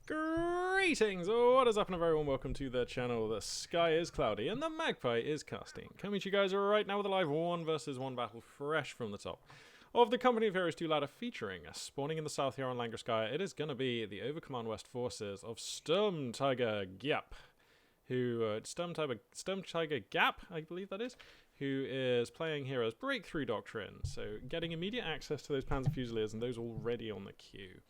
Greetings! What is up, and a very warm welcome to the channel. The sky is cloudy and the magpie is casting. Coming to you guys right now with a live 1 versus 1 battle fresh from the top of the Company of Heroes 2 ladder, featuring spawning in the south here on Langreskaya. It is going to be the Overcommand West forces of Sturmtiger Gap, who Sturmtiger Gap, I believe that is, who is playing here as Breakthrough Doctrine, so getting immediate access to those Panzer Fusiliers and those already on the queue.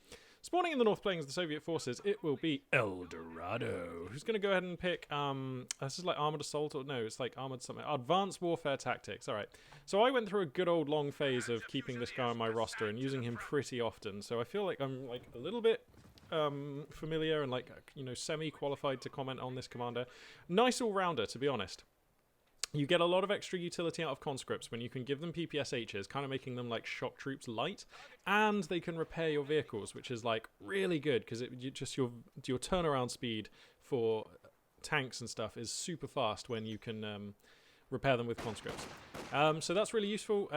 Spawning in the north plains of the Soviet forces, it will be Eldorado, who's going to go ahead and pick, this is like Armored Assault, or no, it's like Armored something, Advanced Warfare Tactics, alright. So I went through a good old long phase of keeping this guy on my roster and using him pretty often, so I feel like I'm like a little bit familiar and like, you know, semi-qualified to comment on this commander. Nice all-rounder, to be honest. You get a lot of extra utility out of conscripts when you can give them PPSHs, kind of making them like shock troops light, and they can repair your vehicles, which is like really good because your turnaround speed for tanks and stuff is super fast when you can repair them with conscripts. So that's really useful.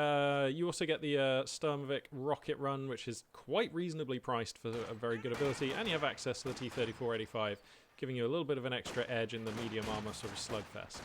You also get the Sturmovik rocket run, which is quite reasonably priced for a very good ability, and you have access to the T-34-85, giving you a little bit of an extra edge in the medium armor sort of slugfest.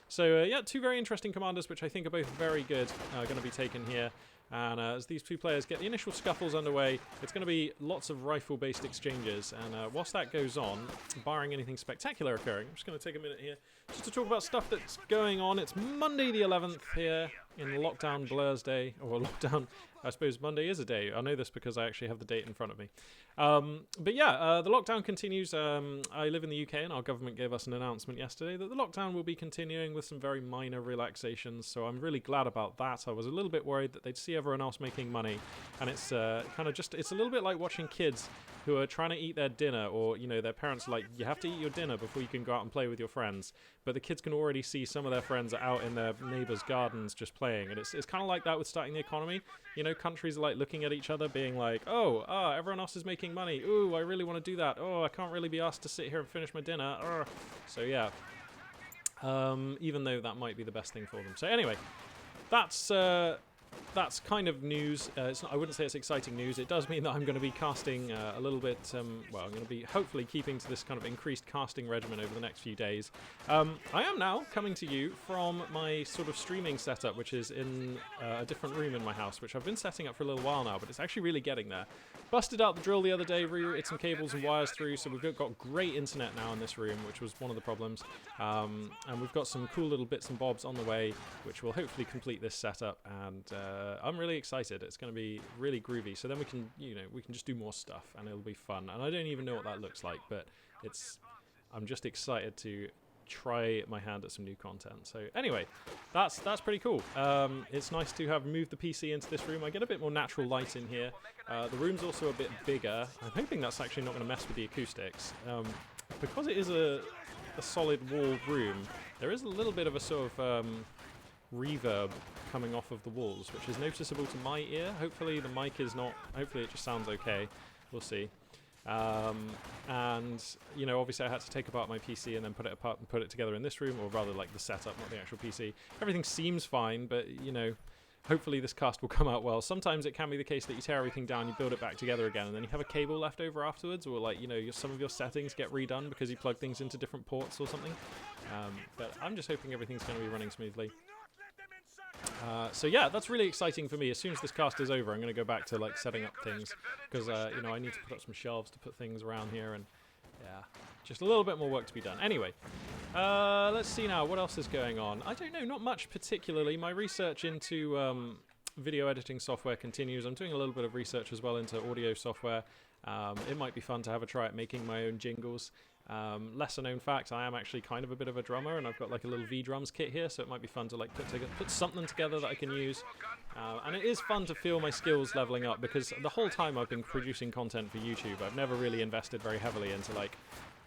So yeah, two very interesting commanders, which I think are both very good, going to be taken here. And as these two players get the initial scuffles underway, it's going to be lots of rifle-based exchanges. And whilst that goes on, barring anything spectacular occurring, I'm just going to take a minute here just to talk about stuff that's going on. It's Monday the 11th here in Lockdown Blur's Day, or Lockdown, I suppose Monday is a day. I know this because I actually have the date in front of me. But yeah, the lockdown continues. I live in the UK and our government gave us an announcement yesterday that the lockdown will be continuing with some very minor relaxations, so I'm really glad about that. I was a little bit worried that they'd see everyone else making money, and it's kind of just, it's a little bit like watching kids who are trying to eat their dinner, or, you know, their parents are like, you have to eat your dinner before you can go out and play with your friends, but the kids can already see some of their friends are out in their neighbours' gardens just playing, and it's kind of like that with starting the economy. You know, countries are like looking at each other being like, everyone else is making money, ooh, I really want to do that, I can't really be asked to sit here and finish my dinner, so yeah, even though that might be the best thing for them. So anyway, that's kind of news. I wouldn't say it's exciting news. It does mean that I'm going to be casting a little bit, well, I'm going to be hopefully keeping to this kind of increased casting regimen over the next few days. I am now coming to you from my sort of streaming setup, which is in a different room in my house, which I've been setting up for a little while now, but it's actually really getting there. Busted out the drill the other day, rerouted some cables and wires through, so we've got great internet now in this room, which was one of the problems. And we've got some cool little bits and bobs on the way, which will hopefully complete this setup, and I'm really excited. It's going to be really groovy. So then we can, you know, we can just do more stuff, and it'll be fun. And I don't even know what that looks like, but I'm just excited to try my hand at some new content. So anyway, that's pretty cool. It's nice to have moved the PC into this room. I get a bit more natural light in here. The room's also a bit bigger. I'm hoping that's actually not going to mess with the acoustics. Because it is a solid walled room, there is a little bit of a sort of reverb coming off of the walls, which is noticeable to my ear. Hopefully the mic is not, hopefully it just sounds okay. We'll see. And, you know, obviously I had to take apart my PC and then put it apart and put it together in this room, or rather like the setup, not the actual PC. Everything seems fine, but, you know, hopefully this cast will come out well. Sometimes it can be the case that you tear everything down, you build it back together again, and then you have a cable left over afterwards, or like, you know, some of your settings get redone because you plug things into different ports or something. But I'm just hoping everything's going to be running smoothly. So yeah, that's really exciting for me. As soon as this cast is over, I'm going to go back to like setting up things, because you know, I need to put up some shelves to put things around here, and yeah, just a little bit more work to be done. Anyway, let's see now what else is going on. I don't know, not much particularly. My research into video editing software continues. I'm doing a little bit of research as well into audio software. It might be fun to have a try at making my own jingles. Lesser known fact, I am actually kind of a bit of a drummer, and I've got like a little V-drums kit here, so it might be fun to like put something together that I can use. And it is fun to feel my skills leveling up, because the whole time I've been producing content for YouTube, I've never really invested very heavily into like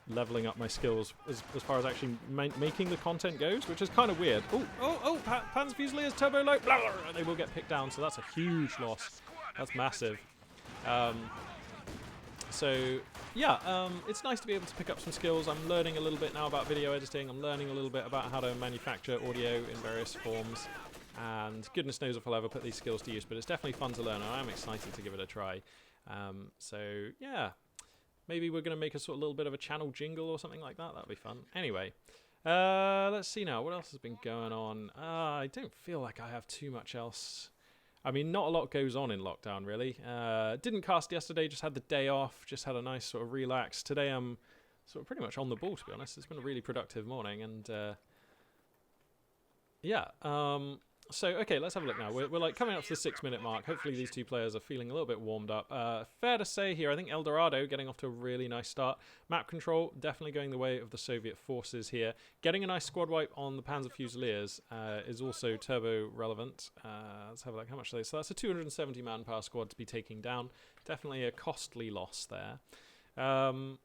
leveling up my skills as far as actually making the content goes, which is kind of weird. Panzer Fusiliers turbo low, blah, blah, blah, they will get picked down, so that's a huge loss. That's massive. So yeah, it's nice to be able to pick up some skills. I'm learning a little bit now about video editing. I'm learning a little bit about how to manufacture audio in various forms. And goodness knows if I'll ever put these skills to use, but it's definitely fun to learn, and I'm excited to give it a try. So yeah, Maybe we're going to make a sort of little bit of a channel jingle or something like that. That'd be fun. Anyway, let's see now. What else has been going on? I don't feel like I have too much else. I mean, not a lot goes on in lockdown, really. Didn't cast yesterday, just had the day off, just had a nice sort of relax. Today I'm sort of pretty much on the ball, to be honest. It's been a really productive morning, and yeah. So, okay, let's have a look now. We're like coming up to the 6-minute mark. Hopefully these two players are feeling a little bit warmed up. Fair to say here, I think El Dorado getting off to a really nice start. Map control definitely going the way of the Soviet forces here. Getting a nice squad wipe on the Panzer Fusiliers is also turbo relevant. Let's have a look. How much are they? So that's a 270 manpower squad to be taking down. Definitely a costly loss there. And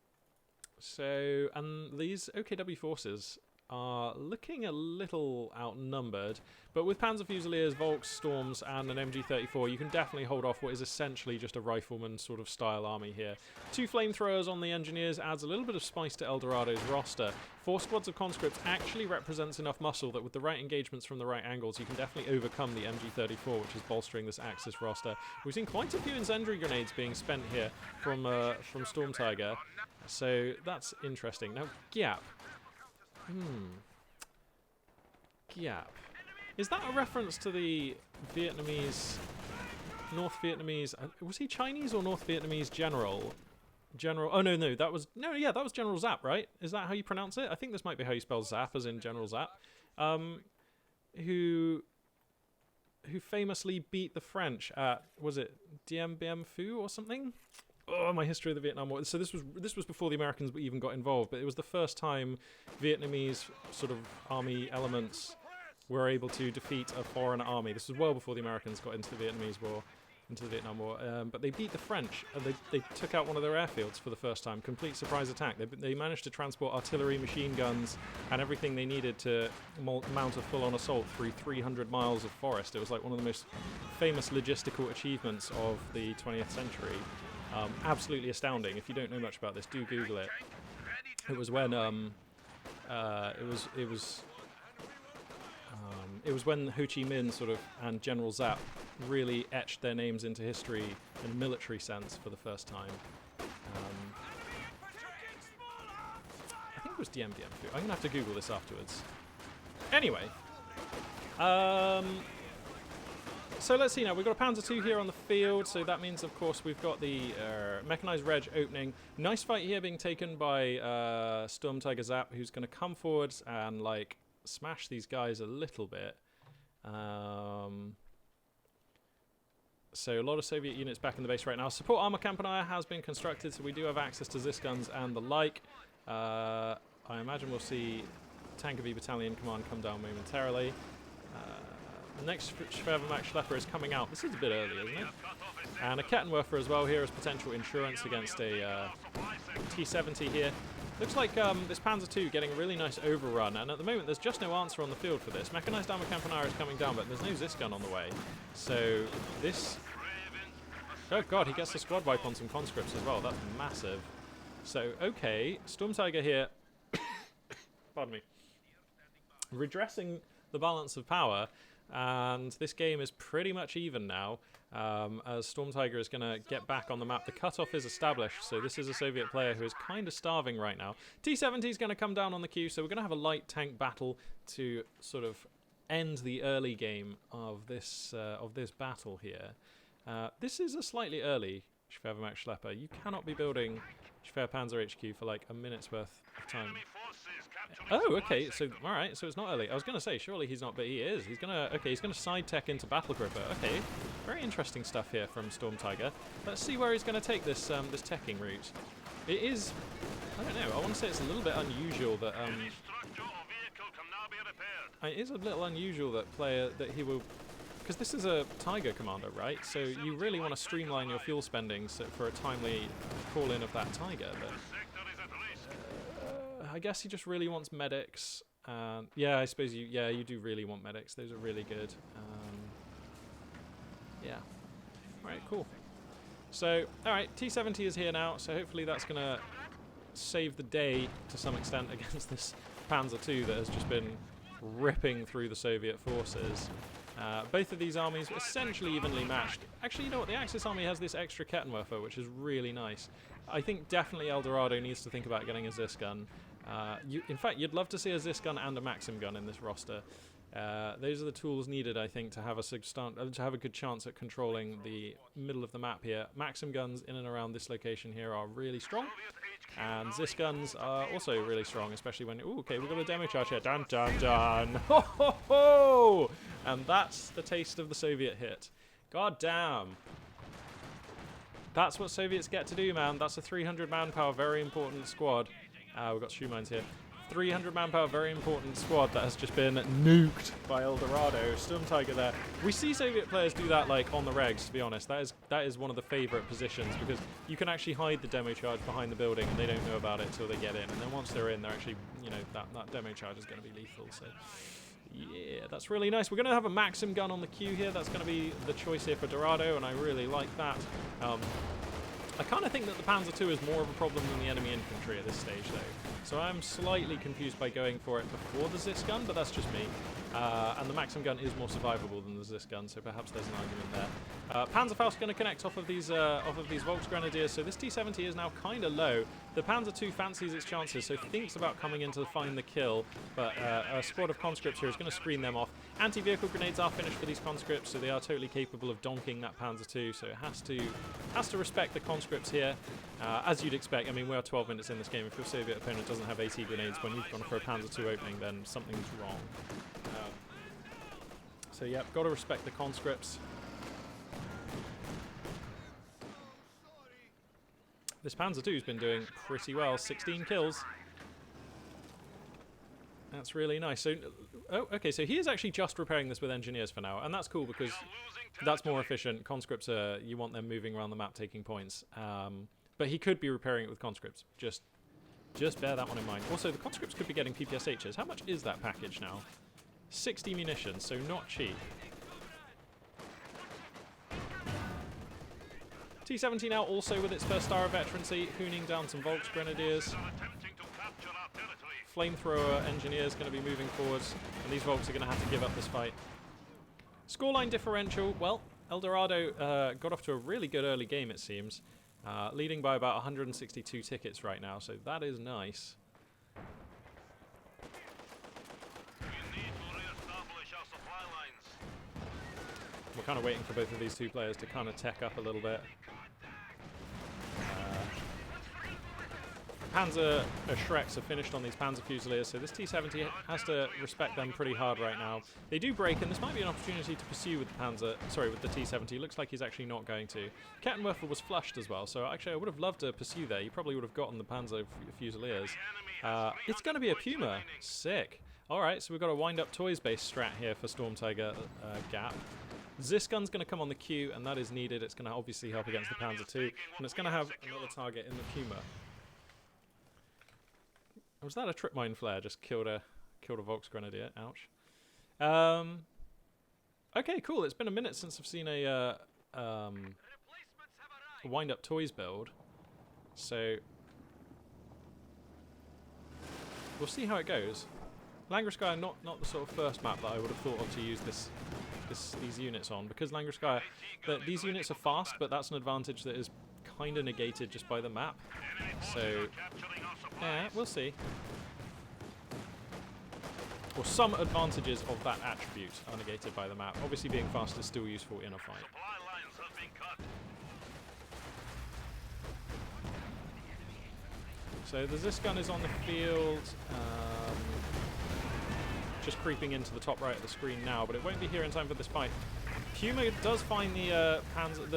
these OKW forces are looking a little outnumbered, but with Panzer Fusiliers, Volks, Storms, and an MG34, you can definitely hold off what is essentially just a rifleman sort of style army here. 2 flamethrowers on the engineers adds a little bit of spice to El Dorado's roster. 4 squads of conscripts actually represents enough muscle that with the right engagements from the right angles, you can definitely overcome the MG34, which is bolstering this Axis roster. We've seen quite a few incendiary grenades being spent here from Storm Tiger, so that's interesting. Now, Gap. Gap. Is that a reference to the Vietnamese, North Vietnamese, was he Chinese or North Vietnamese general? Oh no, that was General Zap, right? Is that how you pronounce it? I think this might be how you spell Zap, as in General Zap. Who famously beat the French at, was it Dien Bien Phu or something? Oh, my history of the Vietnam War. So this was before the Americans even got involved, but it was the first time Vietnamese sort of army elements were able to defeat a foreign army. This was well before the Americans got into the Vietnam War. But they beat the French, and they took out one of their airfields for the first time. Complete surprise attack. They managed to transport artillery, machine guns, and everything they needed to mount a full-on assault through 300 miles of forest. It was like one of the most famous logistical achievements of the 20th century. Absolutely astounding. If you don't know much about this, do Google it. It was when it was when Ho Chi Minh sort of and General Zap really etched their names into history in a military sense for the first time. I think it was Dien Bien Phu. I'm gonna have to Google this afterwards. Anyway. So let's see now, we've got a Panzer II here on the field, so that means, of course, we've got the Mechanized Reg opening. Nice fight here being taken by Storm Tiger Zap, who's going to come forward and, like, smash these guys a little bit. So a lot of Soviet units back in the base right now. Support Armor Campanier has been constructed, so we do have access to Zis guns and the like. I imagine we'll see Tank of E Battalion Command come down momentarily. The next Schwerwehrmacht Schlepper is coming out. This is a bit early, isn't it? And a Kettenwerfer as well here as potential insurance against a T-70 here. Looks like this Panzer II getting a really nice overrun, and at the moment there's just no answer on the field for this. Mechanized Armor Campanier is coming down, but there's no Zis gun on the way. So this... Oh god, he gets the squad wipe on some conscripts as well. That's massive. So, okay, Storm Tiger here... Pardon me. Redressing the balance of power. And this game is pretty much even now, as Storm Tiger is going to get back on the map. The cutoff is established, so this is a Soviet player who is kind of starving right now. T-70 is going to come down on the queue, so we're going to have a light tank battle to sort of end the early game of this battle here. This is a slightly early Schwerwehrmacht Schlepper. You cannot be building Schwerpanzer HQ for like a minute's worth of time. Oh, okay, so, alright, so it's not early. I was going to say, surely he's not, but he is. He's going to side tech into Battle Gripper. Okay, very interesting stuff here from Storm Tiger. Let's see where he's going to take this this teching route. It is, I don't know, I want to say it's a little bit unusual that, it is a little unusual that he will, because this is a Tiger commander, right? So you really want to streamline your fuel spending for a timely call-in of that Tiger, but... I guess he just really wants medics. Yeah, I suppose you do really want medics. Those are really good. Yeah. Alright, cool. So, alright, T-70 is here now, so hopefully that's going to save the day to some extent against this Panzer II that has just been ripping through the Soviet forces. Both of these armies are essentially evenly matched. Actually, you know what? The Axis army has this extra Kettenwerfer, which is really nice. I think definitely Eldorado needs to think about getting a Zis gun. In fact, you'd love to see a Zis gun and a Maxim gun in this roster. Those are the tools needed, I think, to have a good chance at controlling the middle of the map here. Maxim guns in and around this location here are really strong, and Zis guns are also really strong, especially when... Ooh, okay, we've got a demo charge here. Dun, dun, dun. Ho, ho, ho! And that's the taste of the Soviet hit. God damn. That's what Soviets get to do, man. That's a 300 manpower, very important squad. We've got shoe mines here. 300 manpower, very important squad that has just been nuked by Eldorado. Storm Tiger there. We see Soviet players do that like on the regs, to be honest. That is one of the favorite positions, because you can actually hide the demo charge behind the building and they don't know about it until they get in. And then once they're in, they're actually, you know, that demo charge is going to be lethal. So yeah, that's really nice. We're going to have a Maxim gun on the queue here. That's going to be the choice here for Dorado, and I really like that. I kind of think that the Panzer II is more of a problem than the enemy infantry at this stage, though. So I'm slightly confused by going for it before the Zis gun, but that's just me. And the Maxim gun is more survivable than the Zis gun, so perhaps there's an argument there. Panzerfaust's going to connect off of these Volksgrenadiers, so this T-70 is now kind of low. The Panzer II fancies its chances, so thinks about coming in to find the kill, but a squad of conscripts here is going to screen them off. Anti-vehicle grenades are finished for these conscripts, so they are totally capable of donking that Panzer II, so it has to respect the conscripts here, as you'd expect. I mean, we are 12 minutes in this game. If your Soviet opponent doesn't have AT grenades when you've gone for a Panzer II opening, then something's wrong. So yeah, got to respect the conscripts. This Panzer II's been doing pretty well, 16 kills. That's really nice. So, oh, okay, so he is actually just repairing this with engineers for now, and that's cool because that's more efficient. Conscripts, you want them moving around the map taking points. But he could be repairing it with conscripts. Just bear that one in mind. Also, the conscripts could be getting PPSHs. How much is that package now? 60 munitions, so not cheap. T-70 now also with its first star of veterancy, hooning down some Volksgrenadiers. Flamethrower engineers going to be moving forwards, and these Volks are going to have to give up this fight. Scoreline differential, well, Eldorado got off to a really good early game, it seems. Leading by about 162 tickets right now, so that is nice. We're kind of waiting for both of these two players to kind of tech up a little bit. Panzer Shreks are finished on these Panzer Fusiliers, so this T-70 has to respect them pretty hard right now. They do break, and this might be an opportunity to pursue with the T-70. Looks like he's actually not going to. Kettenwerfer was flushed as well, so actually I would have loved to pursue there. You probably would have gotten the Panzer Fusiliers. It's going to be a Puma. Sick. Alright, so we've got a wind-up toys-based strat here for Storm Tiger Gap. Zis gun's going to come on the queue, and that is needed. It's going to obviously help against the Panzer II, and it's going to have another target in the Puma. Was that a trip mine flare? Just killed a Volksgrenadier. Ouch. Okay, cool. It's been a minute since I've seen a wind-up toys build, so we'll see how it goes. Langreskaya, not the sort of first map that I would have thought of to use these units on, because Langreskaya, these units are fast, but that's an advantage that is kind of negated just by the map. So yeah, we'll see. Or some advantages of that attribute are negated by the map. Obviously being fast is still useful in a fight. So the Zis gun is on the field, just creeping into the top right of the screen now, but it won't be here in time for this fight. Puma does find the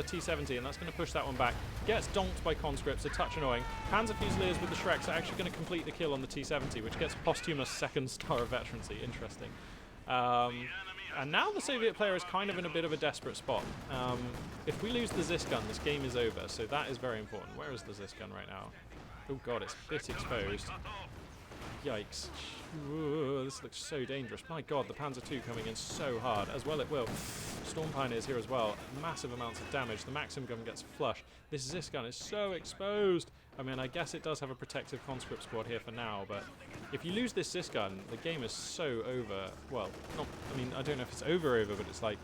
T-70, and that's going to push that one back. Gets donked by conscripts, a touch annoying. Panzer Fusiliers with the Shreks are actually going to complete the kill on the T-70, which gets posthumous second star of veterancy. Interesting. And now the Soviet player is kind of in a bit of a desperate spot. If we lose the Zis gun, this game is over, so that is very important. Where is the Zis gun right now? Oh god, it's a bit exposed. Yikes. Ooh, this looks so dangerous. My god, the Panzer II coming in so hard. As well it will. Storm Pioneers here as well. Massive amounts of damage. The Maxim gun gets flush. This Zis gun is so exposed. I mean, I guess it does have a protective conscript squad here for now, but if you lose this gun, the game is so over. Well, not. I mean, I don't know if it's over, but it's like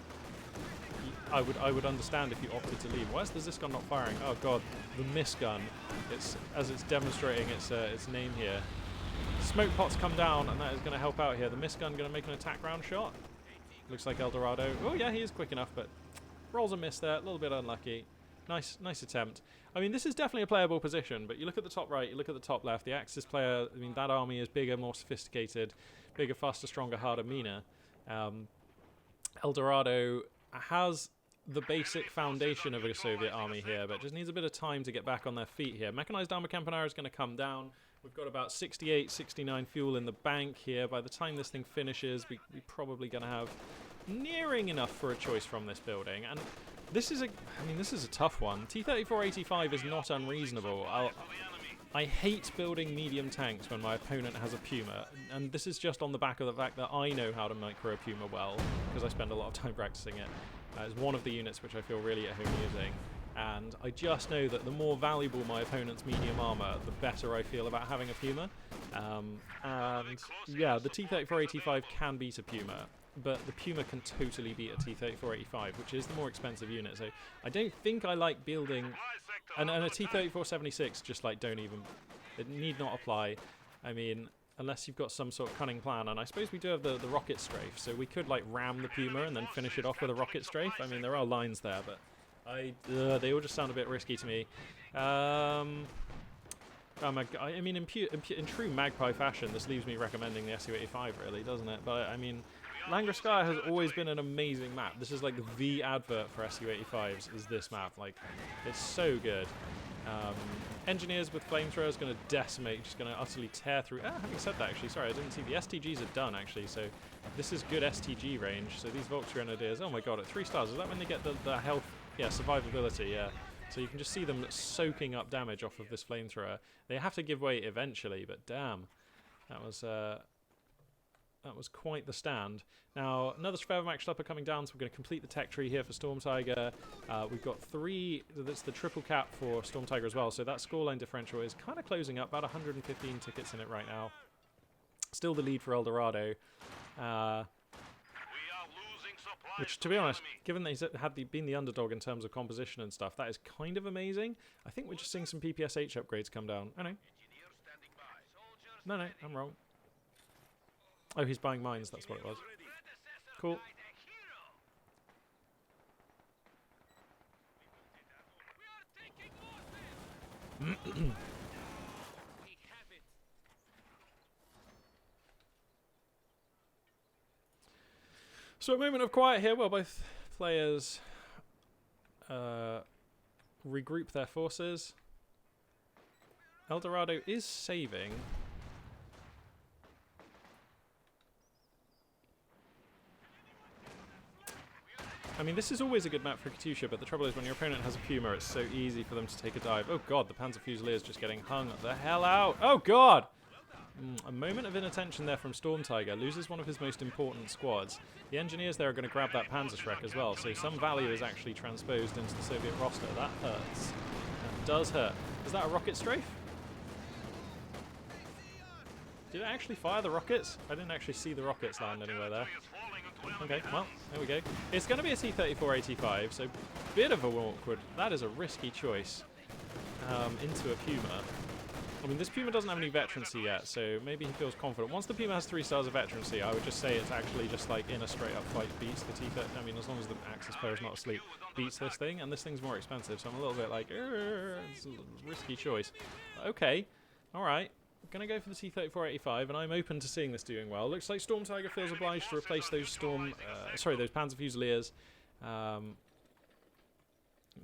I would understand if you opted to leave. Why is the gun not firing? Oh god, the miss gun. It's as it's demonstrating its name here. Smoke pots come down, and that is going to help out here. The miss gun going to make an attack round shot. Looks like El Dorado. Oh yeah, he is quick enough, but rolls a miss there. A little bit unlucky. Nice attempt. I mean, this is definitely a playable position, but you look at the top right, you look at the top left. The Axis player, I mean, that army is bigger, more sophisticated, bigger, faster, stronger, harder, meaner. El Dorado has the basic foundation of a Soviet army here, but just needs a bit of time to get back on their feet here. Mechanized armor Campanaro is going to come down. We've got about 68, 69 fuel in the bank here. By the time this thing finishes, we're probably going to have nearing enough for a choice from this building. And this is a tough one. T-34-85 is not unreasonable. I hate building medium tanks when my opponent has a Puma, and this is just on the back of the fact that I know how to micro a Puma well, because I spend a lot of time practicing it. It's one of the units which I feel really at home using, and I just know that the more valuable my opponent's medium armor, the better I feel about having a Puma. And yeah, the T-34-85 can beat a Puma, but the Puma can totally beat a T-34-85, which is the more expensive unit. So I don't think I like building... And a T-34-76, just like don't even... It need not apply. I mean, unless you've got some sort of cunning plan. And I suppose we do have the rocket strafe, so we could like ram the Puma and then finish it off with a rocket strafe. I mean, there are lines there, but they all just sound a bit risky to me. I mean, in true Magpie fashion, this leaves me recommending the Su-85, really, doesn't it? But I mean, Langreskaya has always been an amazing map. This is like the advert for Su-85s, is this map. Like, it's so good. Engineers with flamethrowers going to decimate, just going to utterly tear through. Having said that, actually, sorry, I didn't see the STGs are done, actually, so this is good STG range. So these Volksgrenadiers, oh my god, at 3 stars, is that when they get the health, yeah, survivability, yeah. So you can just see them soaking up damage off of this flamethrower. They have to give way eventually, but damn, that was quite the stand. Now, another Schwervermax Schlepper coming down, so we're going to complete the tech tree here for Storm Tiger. We've got 3, that's the triple cap for Storm Tiger as well, so that scoreline differential is kind of closing up, about 115 tickets in it right now. Still the lead for El Dorado. Which, to be honest, given that he's been the underdog in terms of composition and stuff, that is kind of amazing. I think we're just seeing some PPSH upgrades come down. Oh, no. No, I'm wrong. Oh, he's buying mines, that's what it was. Cool. So a moment of quiet here while both players regroup their forces. El Dorado is saving. I mean, this is always a good map for Katyusha, but the trouble is when your opponent has a Puma, it's so easy for them to take a dive. Oh god, the Panzer Fusilier is just getting hung the hell out. Oh god! A moment of inattention there from Storm Tiger. Loses one of his most important squads. The engineers there are going to grab that Panzerschreck as well, so some value is actually transposed into the Soviet roster. That hurts. That does hurt. Is that a rocket strafe? Did it actually fire the rockets? I didn't actually see the rockets land anywhere there. Okay, well, there we go. It's going to be a T-34-85, so bit of a awkward. That is a risky choice into a Puma. I mean, this Puma doesn't have any veterancy yet, so maybe he feels confident. Once the Puma has 3 stars of veterancy, I would just say it's actually just like in a straight-up fight beats the T-30. I mean, as long as the Axis player is not asleep, beats this thing, and this thing's more expensive, so I'm a little bit like, it's a risky choice. Okay, all right. Gonna go for the T-34-85, and I'm open to seeing this doing well. Looks like Storm Tiger feels obliged to replace those those Panzer Fusiliers.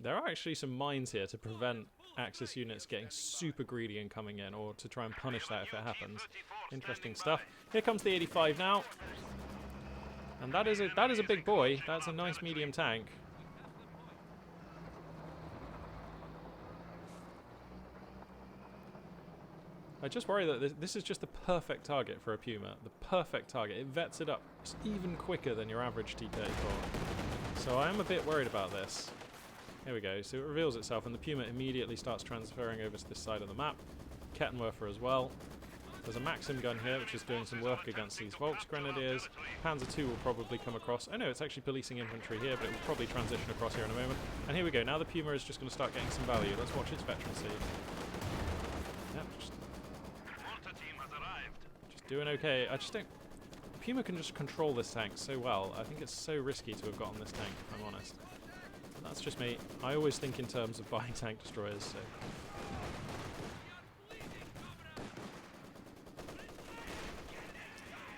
There are actually some mines here to prevent Axis units getting super greedy and coming in, or to try and punish that if it happens. Interesting stuff. Here comes the 85 now, and that is a big boy. That's a nice medium tank. I just worry that this is just the perfect target for a Puma. The perfect target. It vets it up even quicker than your average T-34. So I am a bit worried about this. Here we go. So it reveals itself, and the Puma immediately starts transferring over to this side of the map. Kettenwerfer as well. There's a Maxim gun here, which is doing some work against these Volksgrenadiers. Panzer II will probably come across. Oh no, it's actually policing infantry here, but it will probably transition across here in a moment. And here we go. Now the Puma is just going to start getting some value. Let's watch its veterancy. Yep, just doing okay. I just don't... Puma can just control this tank so well. I think it's so risky to have gotten this tank, if I'm honest. But that's just me. I always think in terms of buying tank destroyers, so...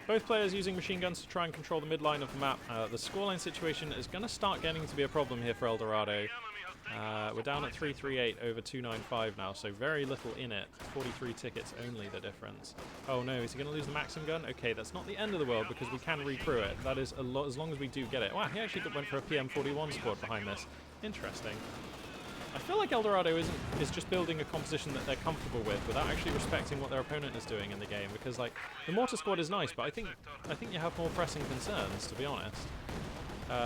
Both players using machine guns to try and control the midline of the map. The scoreline situation is going to start getting to be a problem here for Eldorado. We're down at 338 over 295 now, so very little in it. 43 tickets only the difference. Oh no, is he going to lose the Maxim gun? Okay, that's not the end of the world because we can recrew it. That is as long as we do get it. Wow, he actually went for a PM41 squad behind this. Interesting. I feel like Eldorado is just building a composition that they're comfortable with without actually respecting what their opponent is doing in the game, because like the mortar squad is nice, but I think you have more pressing concerns, to be honest.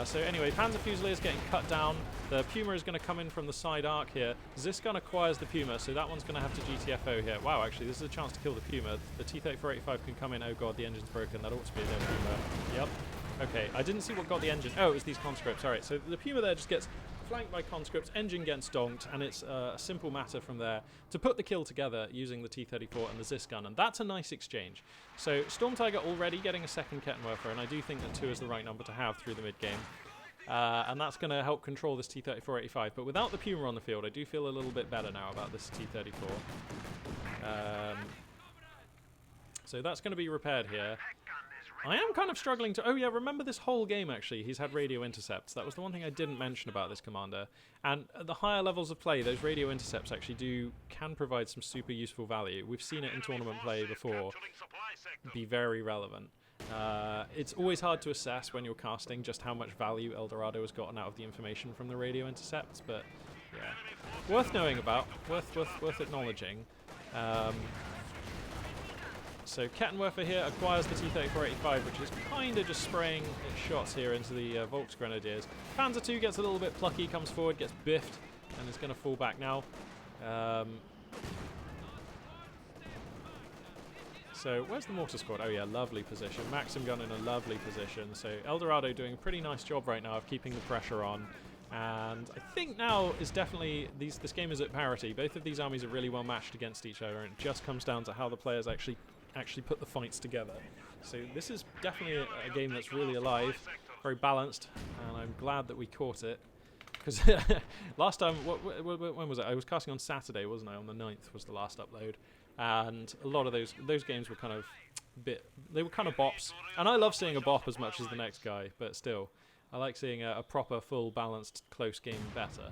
So anyway, Panzer Fusilier is getting cut down. The Puma is going to come in from the side arc here. Zisgun acquires the Puma, so that one's going to have to GTFO here. Wow, actually, this is a chance to kill the Puma. The T-3485 can come in. Oh god, the engine's broken. That ought to be their Puma. Yep. Okay, I didn't see what got the engine. Oh, it was these conscripts. Alright, so the Puma there just gets flanked by conscripts, engine gets donked, and it's a simple matter from there to put the kill together using the T-34 and the Zisgun, and that's a nice exchange. So Storm Tiger already getting a second Kettenwerfer, and I do think that 2 is the right number to have through the mid-game. And that's going to help control this T-3485, but without the Puma on the field, I do feel a little bit better now about this T-34. So that's going to be repaired here. I am kind of struggling to... Oh yeah, remember this whole game actually, he's had radio intercepts. That was the one thing I didn't mention about this commander. And at the higher levels of play, those radio intercepts actually can provide some super useful value. We've seen it in tournament play before be very relevant. It's always hard to assess when you're casting just how much value Eldorado has gotten out of the information from the radio intercepts, but yeah. Worth knowing about, worth acknowledging. So Kettenwerfer here acquires the T-3485, which is kind of just spraying its shots here into the Volksgrenadiers. Panzer II gets a little bit plucky, comes forward, gets biffed, and is going to fall back now. So where's the mortar squad? Oh yeah, lovely position. Maxim gun in a lovely position. So Eldorado doing a pretty nice job right now of keeping the pressure on. And I think now is definitely, this game is at parity. Both of these armies are really well matched against each other, and it just comes down to how the players actually put the fights together. So this is definitely a game that's really alive, very balanced, and I'm glad that we caught it. Because last time, when was it? I was casting on Saturday, wasn't I? On the 9th was the last upload. And a lot of those games were kind of they were kind of bops. And I love seeing a bop as much as the next guy, but still, I like seeing a proper, full, balanced, close game better.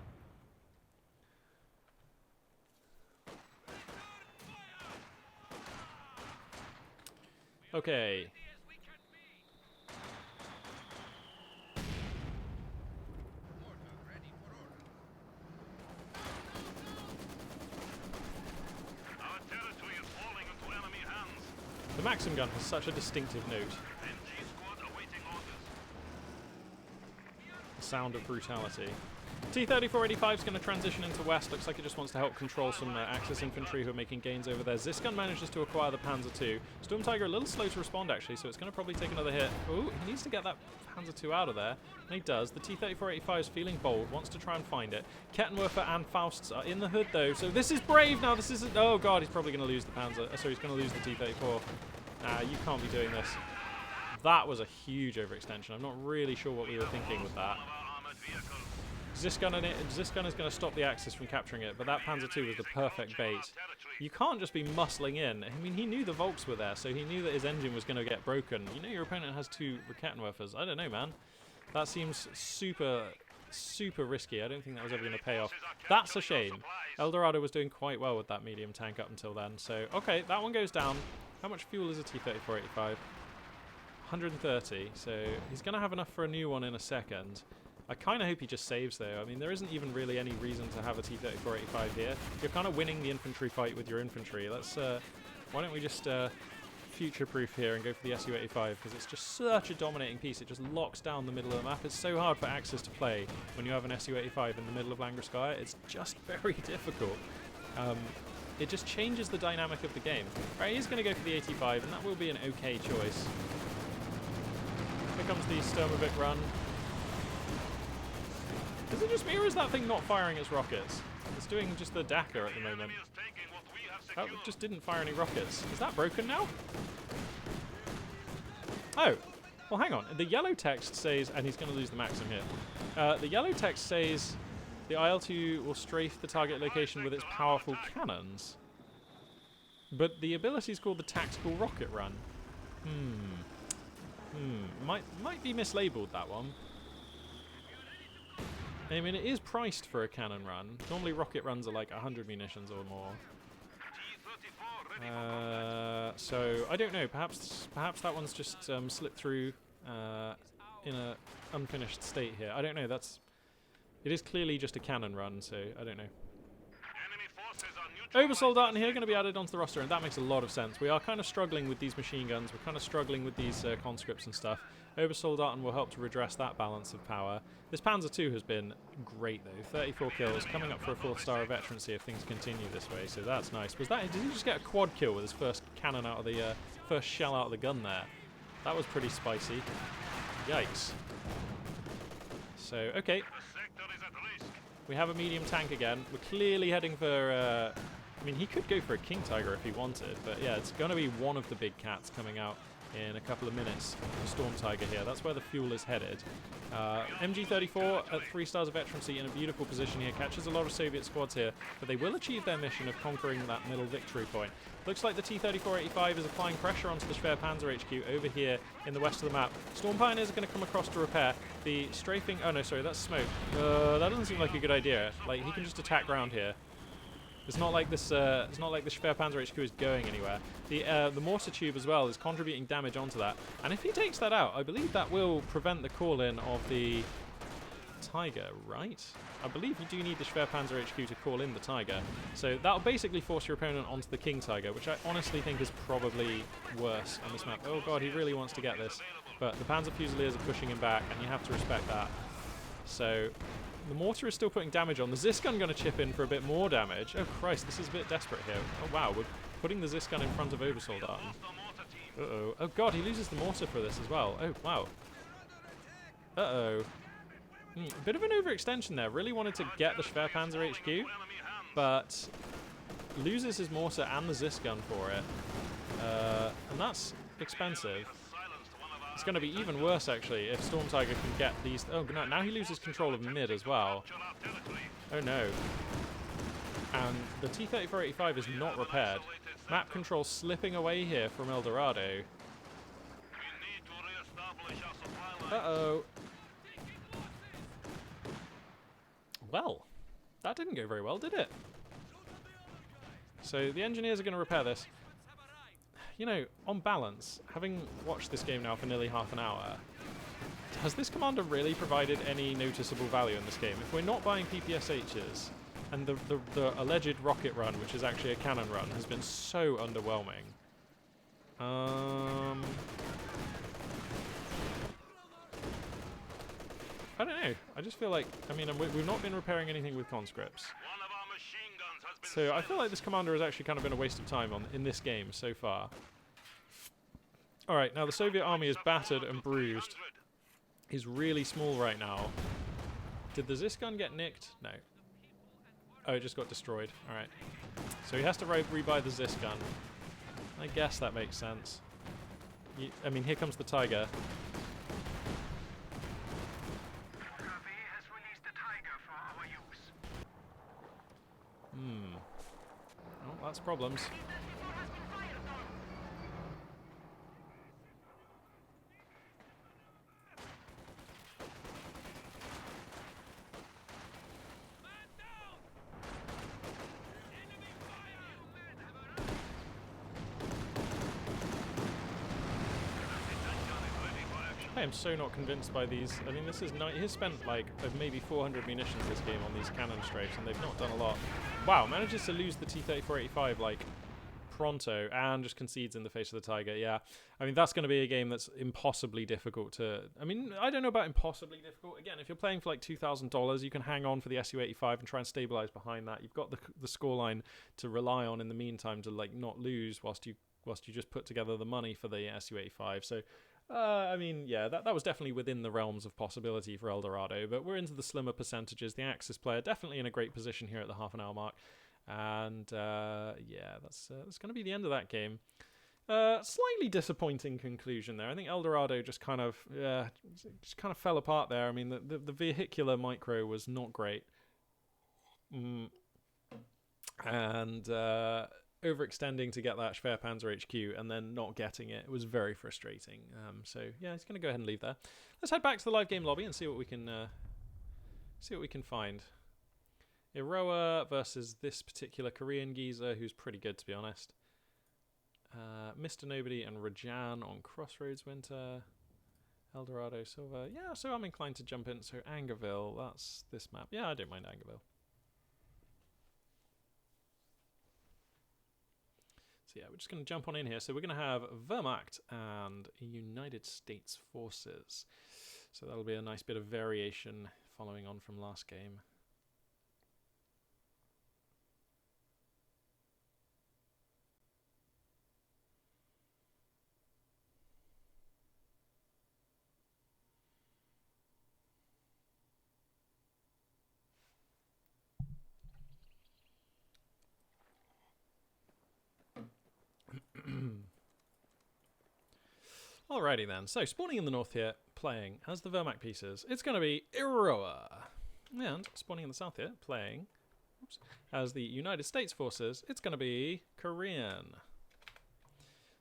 Okay. The Maxim gun has such a distinctive note. The sound of brutality. T-3485 is going to transition into west. Looks like it just wants to help control some Axis infantry who are making gains over there. Zisgun manages to acquire the Panzer II. Storm Tiger a little slow to respond actually, so it's going to probably take another hit. Ooh, he needs to get that Panzer II out of there, and he does. The T-3485 is feeling bold, wants to try and find it. Kettenwerfer and Fausts are in the hood though, so this is brave now. This isn't... Oh god, he's probably going to lose the Panzer. Sorry, he's going to lose the T-34. Nah, you can't be doing this. That was a huge overextension. I'm not really sure what we were thinking with that. Zisgun is going to stop the Axis from capturing it, but that Panzer II was the perfect bait. You can't just be muscling in. I mean, he knew the Volks were there, so he knew that his engine was going to get broken. You know your opponent has 2 Kettenwerfers. I don't know, man. That seems super, super risky. I don't think that was ever going to pay off. That's a shame. Eldorado was doing quite well with that medium tank up until then. So, okay, that one goes down. How much fuel is a T-3485? 130, so he's going to have enough for a new one in a second. I kind of hope he just saves though. I mean, there isn't even really any reason to have a T-3485 here. You're kind of winning the infantry fight with your infantry. Let's, why don't we just future-proof here and go for the Su-85 because it's just such a dominating piece. It just locks down the middle of the map. It's so hard for Axis to play when you have an Su-85 in the middle of Langreskaya. It's just very difficult. It just changes the dynamic of the game. Right, he's going to go for the 85, and that will be an okay choice. Here comes the Sturmovik run. Is it just me, or is that thing not firing its rockets? It's doing just the Dakar at the moment. That just didn't fire any rockets. Is that broken now? Oh, well, hang on. The yellow text says, and he's going to lose the Maxim here. The yellow text says the IL-2 will strafe the target location with its powerful cannons. But the ability is called the Tactical Rocket Run. Might be mislabeled, that one. I mean, it is priced for a cannon run. Normally rocket runs are like 100 munitions or more. So, I don't know. Perhaps that one's just slipped through in an unfinished state here. I don't know. It is clearly just a cannon run, so I don't know. Obersoldaten here going to be added onto the roster, and that makes a lot of sense. We are kind of struggling with these machine guns. We're kind of struggling with these conscripts and stuff. Obersoldaten will help to redress that balance of power. This Panzer II has been great, though. 34 kills, coming up for a 4th star of veterancy if things continue this way, so that's nice. Did he just get a quad kill with his first cannon out of the, first shell out of the gun there? That was pretty spicy. Yikes. So, okay. We have a medium tank again. We're clearly heading for, I mean, he could go for a King Tiger if he wanted, but yeah, it's going to be one of the big cats coming out in a couple of minutes. Storm Tiger here. That's where the fuel is headed. MG34 at 3 stars of veterancy in a beautiful position here. Catches a lot of Soviet squads here, but they will achieve their mission of conquering that middle victory point. Looks like the T-34-85 is applying pressure onto the Schwerpanzer HQ over here in the west of the map. Storm Pioneers are going to come across to repair. The strafing... Oh no, sorry, that's smoke. That doesn't seem like a good idea. Like, he can just attack ground here. It's not like this. It's not like the Schwerpanzer HQ is going anywhere. The mortar tube as well is contributing damage onto that, and if he takes that out, I believe that will prevent the call-in of the Tiger. Right? I believe you do need the Schwerpanzer HQ to call in the Tiger, so that'll basically force your opponent onto the King Tiger, which I honestly think is probably worse on this map. Oh god, he really wants to get this, but the Panzer Fusiliers are pushing him back, and you have to respect that. So. The mortar is still putting damage on. The Zisgun going to chip in for a bit more damage. Oh Christ, this is a bit desperate here. Oh wow, we're putting the Zisgun in front of Obersoldaten. Uh-oh. Oh god, he loses the mortar for this as well. Oh wow. Uh-oh. A bit of an overextension there. Really wanted to get the Schwerpanzer HQ, but loses his mortar and the Zisgun for it. And that's expensive. It's going to be even worse, actually, if Storm Tiger can get these... Oh, no, now he loses control of mid as well. Oh, no. And the T-34-85 is not repaired. Map control slipping away here from El Dorado. Uh-oh. Well, that didn't go very well, did it? So the engineers are going to repair this. You know, on balance, having watched this game now for nearly half an hour, has this commander really provided any noticeable value in this game? If we're not buying PPSHs, and the alleged rocket run, which is actually a cannon run, has been so underwhelming. I don't know. I just feel like, I mean, we've not been repairing anything with conscripts. So I feel like this commander has actually kind of been a waste of time in this game so far. Alright, now the Soviet army is battered and bruised. He's really small right now. Did the Zisgun get nicked? No. Oh, it just got destroyed. Alright. So he has to rebuy the Zisgun. I guess that makes sense. I mean, here comes the Tiger. Oh, that's problems. I am so not convinced by these. I mean, this is he's spent like maybe 400 munitions this game on these cannon strafes, and they've not done a lot. Wow, manages to lose the T-34-85 like Toronto and just concedes in the face of the Tiger. Yeah, I mean, that's going to be a game that's impossibly difficult to... I mean, I don't know about impossibly difficult. Again, if you're playing for like $2,000, you can hang on for the Su-85 and try and stabilize behind that. You've got the scoreline to rely on in the meantime to like not lose whilst you just put together the money for the Su-85. So, I mean, yeah, that was definitely within the realms of possibility for Eldorado, but we're into the slimmer percentages. The Axis player definitely in a great position here at the half an hour mark. And, yeah, that's going to be the end of that game. Slightly disappointing conclusion there. I think Eldorado just kind of fell apart there. I mean, the vehicular micro was not great. And overextending to get that Schwerpanzer HQ and then not getting it was very frustrating. So yeah, he's going to go ahead and leave there. Let's head back to the live game lobby and see what we can find. Iroha versus this particular Korean geezer who's pretty good, to be honest. Mr. Nobody and Rajan on Crossroads Winter. Eldorado Silver. Yeah, so I'm inclined to jump in. So Angerville, that's this map. Yeah, I don't mind Angerville. So yeah, we're just going to jump on in here. So we're going to have Wehrmacht and United States Forces. So that'll be a nice bit of variation following on from last game. Alrighty then, so spawning in the north here, playing as the Wehrmacht pieces, it's going to be Iroha. And spawning in the south here, playing as the United States forces, it's going to be Korean.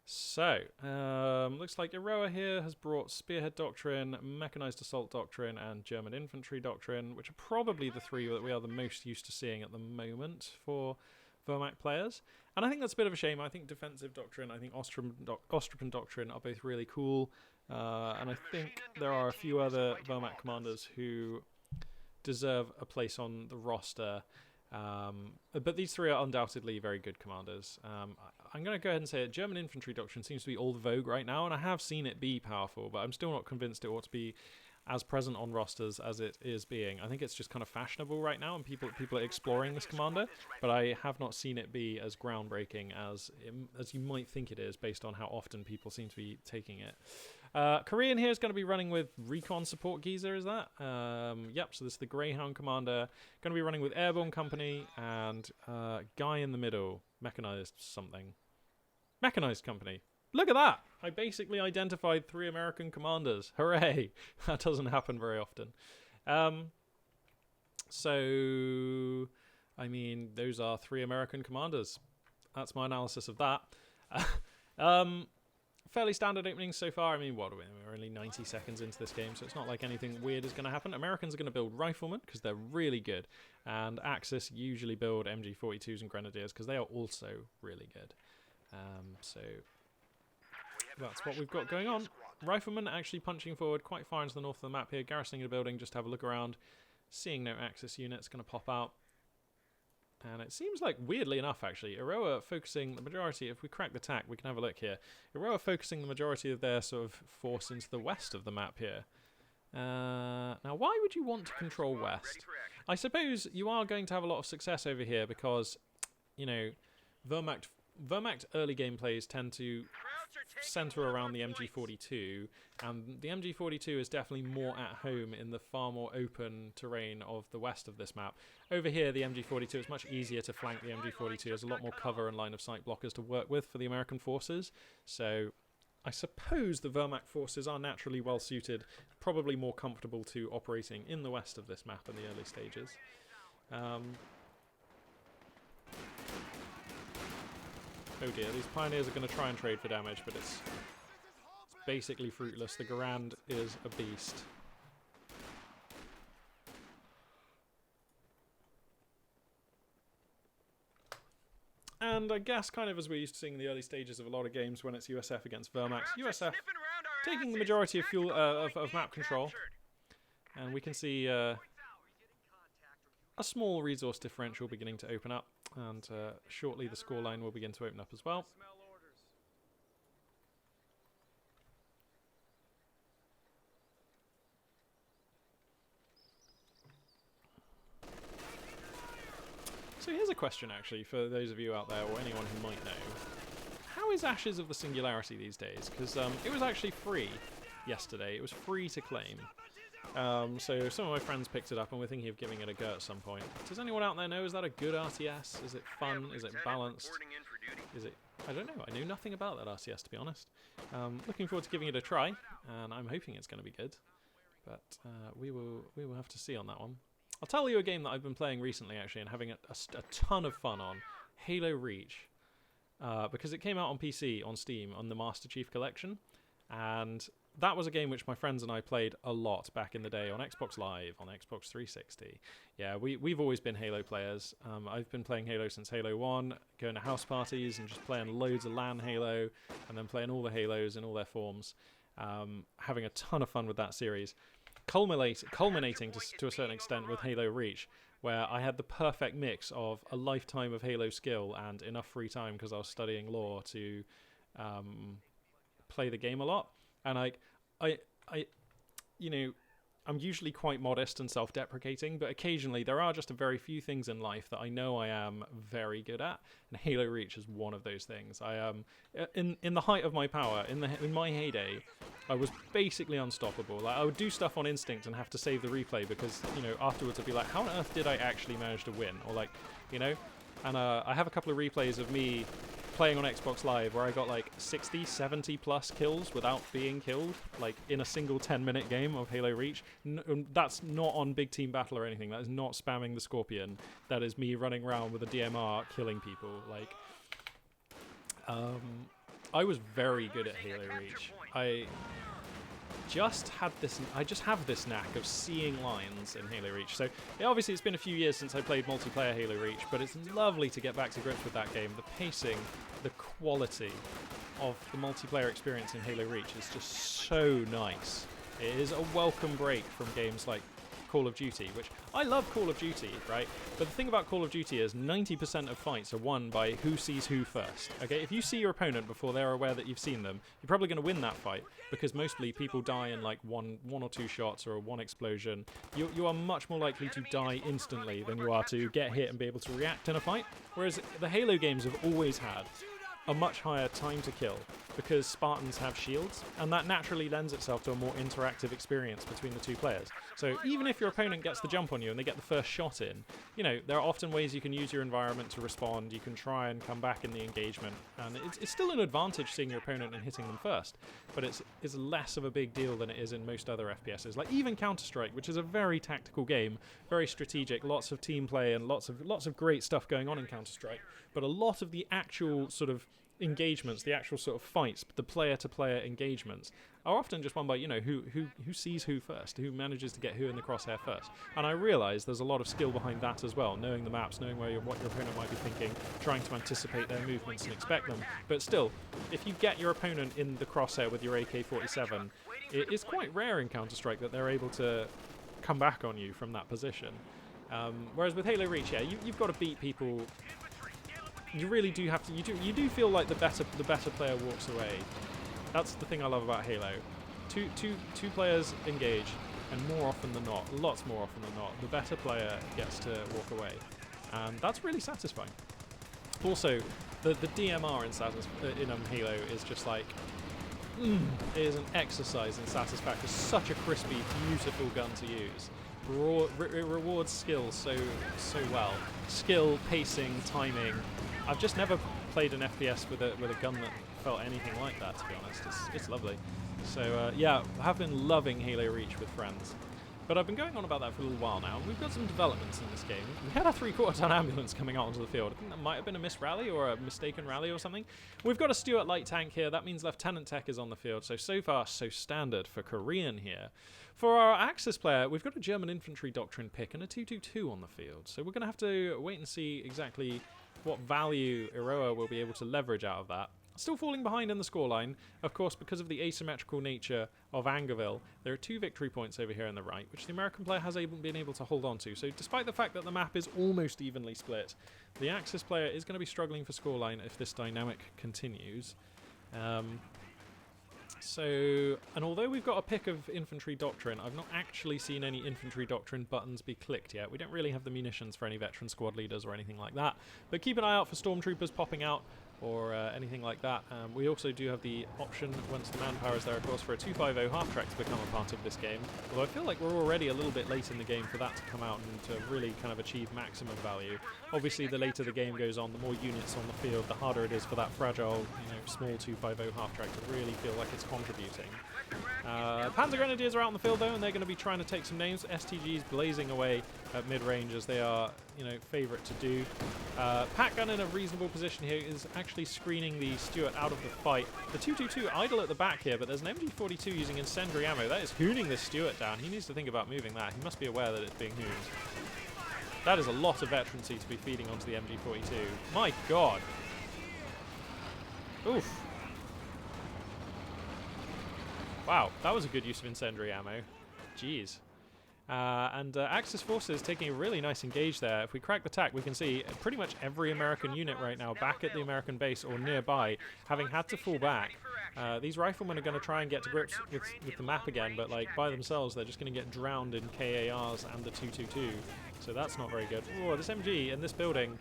So, looks like Iroha here has brought Spearhead Doctrine, Mechanized Assault Doctrine, and German Infantry Doctrine, which are probably the three that we are the most used to seeing at the moment for Wehrmacht players. And I think that's a bit of a shame. I think Defensive Doctrine, I think Ostrogin Doctrine are both really cool. And I think there are a few other Wehrmacht commanders who deserve a place on the roster. But these three are undoubtedly very good commanders. I'm going to go ahead and say it. German Infantry Doctrine seems to be all the vogue right now, and I have seen it be powerful, but I'm still not convinced it ought to be as present on rosters as it is being. I think it's just kind of fashionable right now, and people are exploring this commander, but I have not seen it be as groundbreaking as you might think it is, based on how often people seem to be taking it. Korean here is going to be running with Recon Support Geezer, is that? Yep, so this is the Greyhound commander. Going to be running with Airborne Company and guy in the middle, Mechanized something. Mechanized Company. Look at that! I basically identified 3 American commanders. Hooray! That doesn't happen very often. So, I mean, those are 3 American commanders. That's my analysis of that. Fairly standard openings so far. I mean, what are we? We're only 90 seconds into this game, so it's not like anything weird is going to happen. Americans are going to build riflemen because they're really good. And Axis usually build MG42s and Grenadiers because they are also really good. So that's what we've got going on. Riflemen actually punching forward quite far into the north of the map here, garrisoning the building, just have a look around, seeing no Axis units going to pop out. And it seems like, weirdly enough actually, Iroha focusing the majority, if we crack the tack, we can have a look here. Iroha focusing the majority of their sort of force into the west of the map here. Now why would you want to control west? I suppose you are going to have a lot of success over here because, you know, Wehrmacht early gameplays tend to center around the MG42, and the MG42 is definitely more at home in the far more open terrain of the west of this map. Over here, the MG42 is much easier to flank the MG42. There's a lot more cover and line of sight blockers to work with for the American forces. So I suppose the Wehrmacht forces are naturally well suited, probably more comfortable to operating in the west of this map in the early stages. Oh dear, these pioneers are going to try and trade for damage, but it's basically fruitless. The Garand is a beast. And I guess kind of as we're used to seeing in the early stages of a lot of games when it's USF against Wehrmacht, USF taking the majority of fuel of map control. And we can see a small resource differential beginning to open up. And shortly the scoreline will begin to open up as well. So here's a question actually for those of you out there or anyone who might know. How is Ashes of the Singularity these days? Because it was actually free yesterday. It was free to claim. So some of my friends picked it up and we're thinking of giving it a go at some point. Does anyone out there know, is that a good RTS? Is it fun? Is it balanced? Is it... I don't know. I know nothing about that RTS, to be honest. Looking forward to giving it a try, and I'm hoping it's going to be good. But we will have to see on that one. I'll tell you a game that I've been playing recently, actually, and having a ton of fun on. Halo Reach. Because it came out on PC, on Steam, on the Master Chief Collection. And that was a game which my friends and I played a lot back in the day on Xbox Live, on Xbox 360. Yeah, we've always been Halo players. I've been playing Halo since Halo 1, going to house parties and just playing loads of LAN Halo, and then playing all the Halos in all their forms. Having a ton of fun with that series. Culminating to a certain extent with Halo Reach, where I had the perfect mix of a lifetime of Halo skill and enough free time because I was studying law to play the game a lot. And you know, I'm usually quite modest and self-deprecating, but occasionally there are just a very few things in life that I know I am very good at, and Halo Reach is one of those things. I am in the height of my power, in my heyday, I was basically unstoppable. Like, I would do stuff on instinct and have to save the replay because, you know, afterwards I'd be like, how on earth did I actually manage to win? Or like, you know, and I have a couple of replays of me playing on Xbox Live where I got like 60, 70 plus kills without being killed, like in a single 10-minute game of Halo Reach. That's not on Big Team Battle or anything. That is not spamming the Scorpion. That is me running around with a DMR killing people. Like, I was very good at Halo Reach. I just have this knack of seeing lines in Halo Reach. So yeah, obviously it's been a few years since I played multiplayer Halo Reach, but it's lovely to get back to grips with that game. The pacing, the quality of the multiplayer experience in Halo Reach is just so nice. It is a welcome break from games like Call of Duty, which I love Call of Duty, right? But the thing about Call of Duty is 90% of fights are won by who sees who first. Okay, if you see your opponent before they're aware that you've seen them, you're probably going to win that fight because mostly people die in like one or two shots or one explosion. You are much more likely to die instantly than you are to get hit and be able to react in a fight. Whereas the Halo games have always had a much higher time to kill because Spartans have shields, and that naturally lends itself to a more interactive experience between the two players. So even if your opponent gets the jump on you and they get the first shot in, you know, there are often ways you can use your environment to respond. You can try and come back in the engagement, and it's still an advantage seeing your opponent and hitting them first, but it's less of a big deal than it is in most other FPSs. Like even Counter-Strike, which is a very tactical game, very strategic, lots of team play and lots of great stuff going on in Counter-Strike, but a lot of the actual sort of engagements, the actual sort of fights, the player-to-player engagements, are often just won by, you know, who sees who first, who manages to get who in the crosshair first. And I realise there's a lot of skill behind that as well, knowing the maps, knowing what your opponent might be thinking, trying to anticipate their movements and expect them. But still, if you get your opponent in the crosshair with your AK-47, it is quite rare in Counter-Strike that they're able to come back on you from that position. Whereas with Halo Reach, yeah, you've got to beat people. You really do have to. You do feel like the better player walks away. That's the thing I love about Halo. Two players engage, and more often than not, lots more often than not, the better player gets to walk away, and that's really satisfying. Also, the DMR in Halo is just like it is an exercise in satisfaction. It's such a crispy, beautiful gun to use. It rewards skill so well. Skill, pacing, timing. I've just never played an FPS with a gun that felt anything like that, to be honest. It's lovely. So yeah, I have been loving Halo Reach with friends. But I've been going on about that for a little while now. We've got some developments in this game. We had a 3/4-ton ambulance coming out onto the field. I think that might have been a missed rally or a mistaken rally or something. We've got a Stuart light tank here. That means Lieutenant Tech is on the field. So far, so standard for Korean here. For our Axis player, we've got a German infantry doctrine pick and a 222 on the field. So we're going to have to wait and see exactly what value Iroha will be able to leverage out of that. Still falling behind in the scoreline, of course, because of the asymmetrical nature of Angerville. There are 2 victory points over here on the right, which the American player has been able to hold on to. So despite the fact that the map is almost evenly split, the Axis player is going to be struggling for scoreline if this dynamic continues. And although we've got a pick of infantry doctrine, I've not actually seen any infantry doctrine buttons be clicked yet. We don't really have the munitions for any veteran squad leaders or anything like that. But keep an eye out for stormtroopers popping out or anything like that. We also do have the option, once the manpower is there, of course, for a 250 half-track to become a part of this game. Although I feel like we're already a little bit late in the game for that to come out and to really kind of achieve maximum value. Obviously, the later the game goes on, the more units on the field, the harder it is for that fragile, small 250 half-track to really feel like it's contributing. Panzer Grenadiers are out in the field, though, and they're going to be trying to take some names. STGs blazing away at mid-range, as they are, favourite to do. Pack gun in a reasonable position here is actually screening the Stuart out of the fight. The 222 idle at the back here, but there's an MG42 using incendiary ammo. That is hooning this Stuart down. He needs to think about moving that. He must be aware that it's being hooned. That is a lot of veterancy to be feeding onto the MG42. My God. Oof. Wow, that was a good use of incendiary ammo. Jeez. Axis forces taking a really nice engage there. If we crack the tack, we can see pretty much every American unit right now back at the American base or nearby, having had to fall back. These riflemen are going to try and get to grips with the map again, but like by themselves, they're just going to get drowned in KARs and the 222. So that's not very good. Oh, this MG in this building.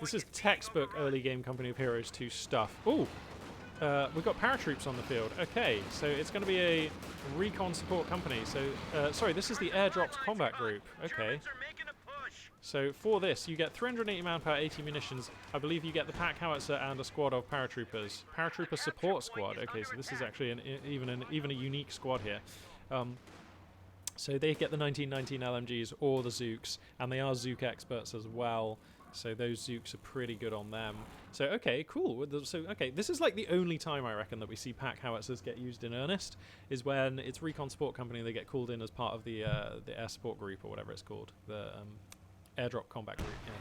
This is textbook early game Company of Heroes 2 stuff. Ooh! We've got paratroops on the field. Okay, so it's going to be a recon support company. So, sorry, this is the airdrops combat group. Okay. So for this, you get 380 manpower, 80 munitions. I believe you get the pack howitzer and a squad of paratroopers. Paratrooper support squad. Okay, so this is actually even a unique squad here. So they get the 1919 LMGs or the Zooks, and they are Zook experts as well. So those Zooks are pretty good on them. So, okay, cool. So, okay, this is like the only time I reckon that we see pack howitzers get used in earnest, is when it's Recon Support Company, they get called in as part of the Air Support Group, or whatever it's called, the Airdrop Combat Group, yeah.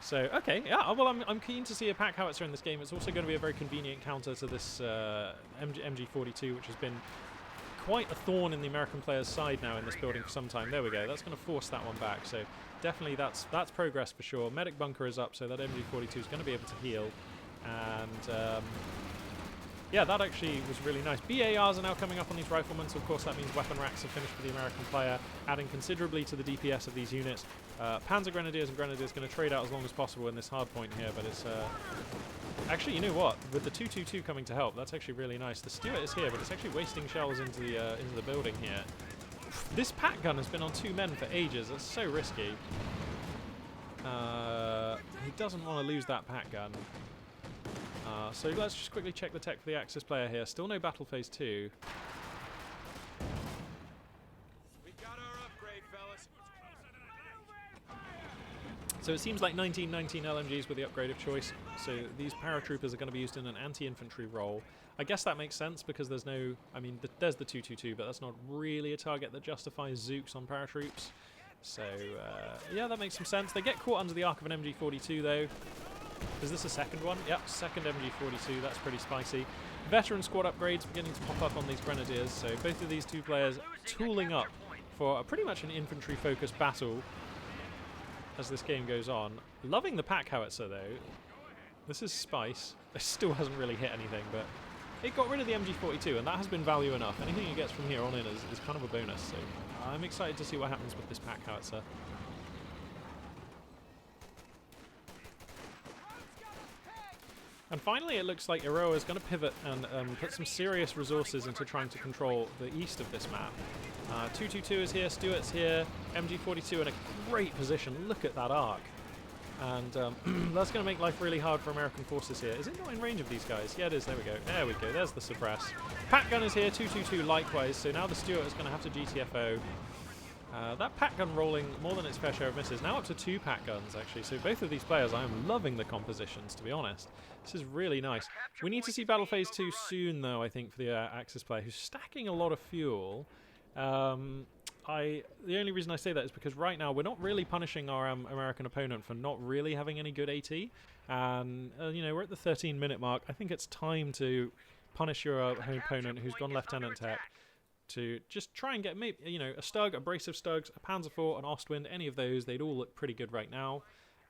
So, okay, yeah, well, I'm keen to see a pack howitzer in this game. It's also going to be a very convenient counter to this MG42, which has been quite a thorn in the American player's side now in this building for some time. There we go. That's going to force that one back. So definitely that's progress for sure. Medic bunker is up, so that MG42 is going to be able to heal. And yeah, that actually was really nice. BARs are now coming up on these riflemen, so of course that means weapon racks are finished for the American player, adding considerably to the DPS of these units. Panzer Grenadiers and Grenadiers going to trade out as long as possible in this hard point here, but it's actually, you know what? With the 222 coming to help, that's actually really nice. The Stuart is here, but it's actually wasting shells into the building here. This pack gun has been on 2 men for ages. That's so risky. He doesn't want to lose that pack gun. So let's just quickly check the tech for the Axis player here. Still no battle phase 2. We got our upgrade, fellas. So it seems like 1919 LMGs were the upgrade of choice. So these paratroopers are going to be used in an anti-infantry role. I guess that makes sense because there's no... I mean, there's the 222, but that's not really a target that justifies Zooks on paratroops. So, yeah, that makes some sense. They get caught under the arc of an MG42, though. Is this a second one? Yep, second MG42. That's pretty spicy. Veteran squad upgrades beginning to pop up on these Grenadiers. So both of these two players tooling up for pretty much an infantry-focused battle as this game goes on. Loving the pack howitzer, though. This is spice. It still hasn't really hit anything, but it got rid of the MG42, and that has been value enough. Anything it gets from here on in is kind of a bonus, so I'm excited to see what happens with this pack howitzer. And finally, it looks like Iroha is going to pivot and put some serious resources into trying to control the east of this map. 222 is here, Stuart's here, MG42 in a great position. Look at that arc. And that's going to make life really hard for American forces here. Is it not in range of these guys? Yeah, it is. There we go. There we go. There's the suppress. Pack gun is here, 222 likewise. So now the Stuart is going to have to GTFO. That pack gun rolling more than its fair share of misses. Now up to 2 pack guns, actually. So both of these players, I am loving the compositions, to be honest. This is really nice. We need to see Battle Phase 2 soon, though, I think, for the Axis player, who's stacking a lot of fuel. the only reason I say that is because right now we're not really punishing our American opponent for not really having any good AT, and you know, we're at the 13-minute mark. I think it's time to punish your home opponent who's gone Lieutenant Tech, to just try and get maybe, you know, a Stug, a brace of Stugs, a Panzer IV, an Ostwind, any of those. They'd all look pretty good right now,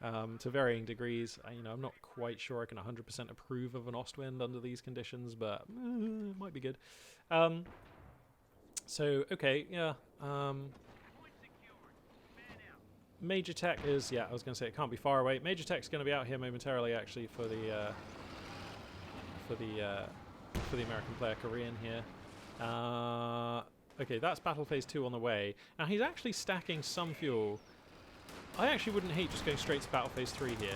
to varying degrees. You know, I'm not quite sure I can 100% approve of an Ostwind under these conditions, but it might be good. So, okay, yeah. Major Tech is, yeah, I was going to say it can't be far away. Major Tech's going to be out here momentarily, actually, for the American player Korean here. Okay, that's Battle Phase 2 on the way. Now, he's actually stacking some fuel. I actually wouldn't hate just going straight to Battle Phase 3 here,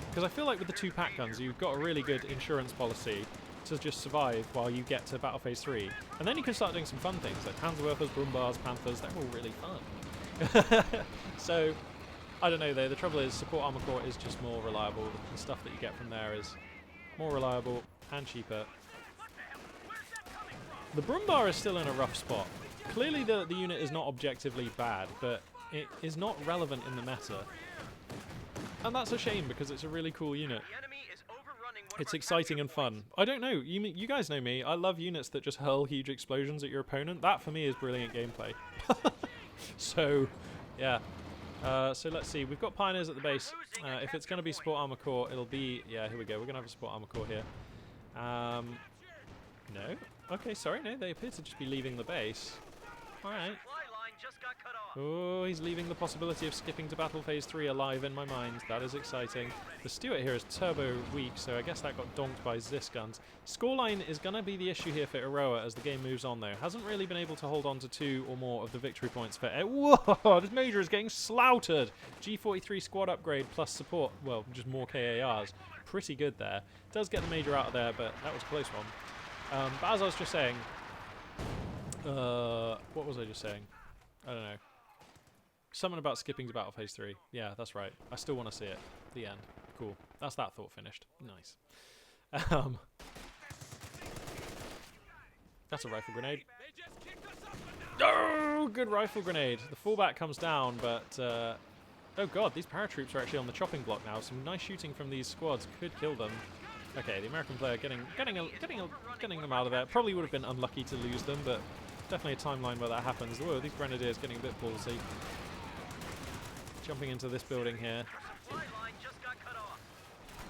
because I feel like with the 2 pack guns, you've got a really good insurance policy to just survive while you get to Battle Phase 3. And then you can start doing some fun things, like Panzerwerfers, Brumbars, Panthers. They're all really fun. So, I don't know though, the trouble is Support Armor Corps is just more reliable. The stuff that you get from there is more reliable and cheaper. The Brumbar is still in a rough spot. Clearly the unit is not objectively bad, but it is not relevant in the meta. And that's a shame, because it's a really cool unit. It's exciting and fun. I don't know, you guys know me, I love units that just hurl huge explosions at your opponent. That for me is brilliant gameplay. So, yeah. So let's see, we've got Pioneers at the base. If it's going to be Support Armor Corps, it'll be, yeah, here we go, we're going to have a Support Armor Corps here. No? Okay, sorry, no, they appear to just be leaving the base. Alright. Oh, he's leaving the possibility of skipping to Battle Phase 3 alive in my mind. That is exciting. The Stuart here is turbo weak, so I guess that got donked by Zis guns. Scoreline is going to be the issue here for Iroha as the game moves on, though. Hasn't really been able to hold on to 2 or more of the victory points for... Whoa! This Major is getting slaughtered! G43 squad upgrade plus support. Well, just more KARs. Pretty good there. Does get the Major out of there, but that was a close one. But as I was just saying... what was I just saying? I don't know. Something about skipping to Battle Phase 3. Yeah, that's right. I still want to see it. The end. Cool. That's that thought finished. Nice. That's a rifle grenade. Oh, good rifle grenade. The fallback comes down, but... oh god, these paratroops are actually on the chopping block now. Some nice shooting from these squads could kill them. Okay, the American player getting them out of there. Probably would have been unlucky to lose them, but definitely a timeline where that happens. Whoa, these Grenadiers getting a bit ballsy. Jumping into this building here.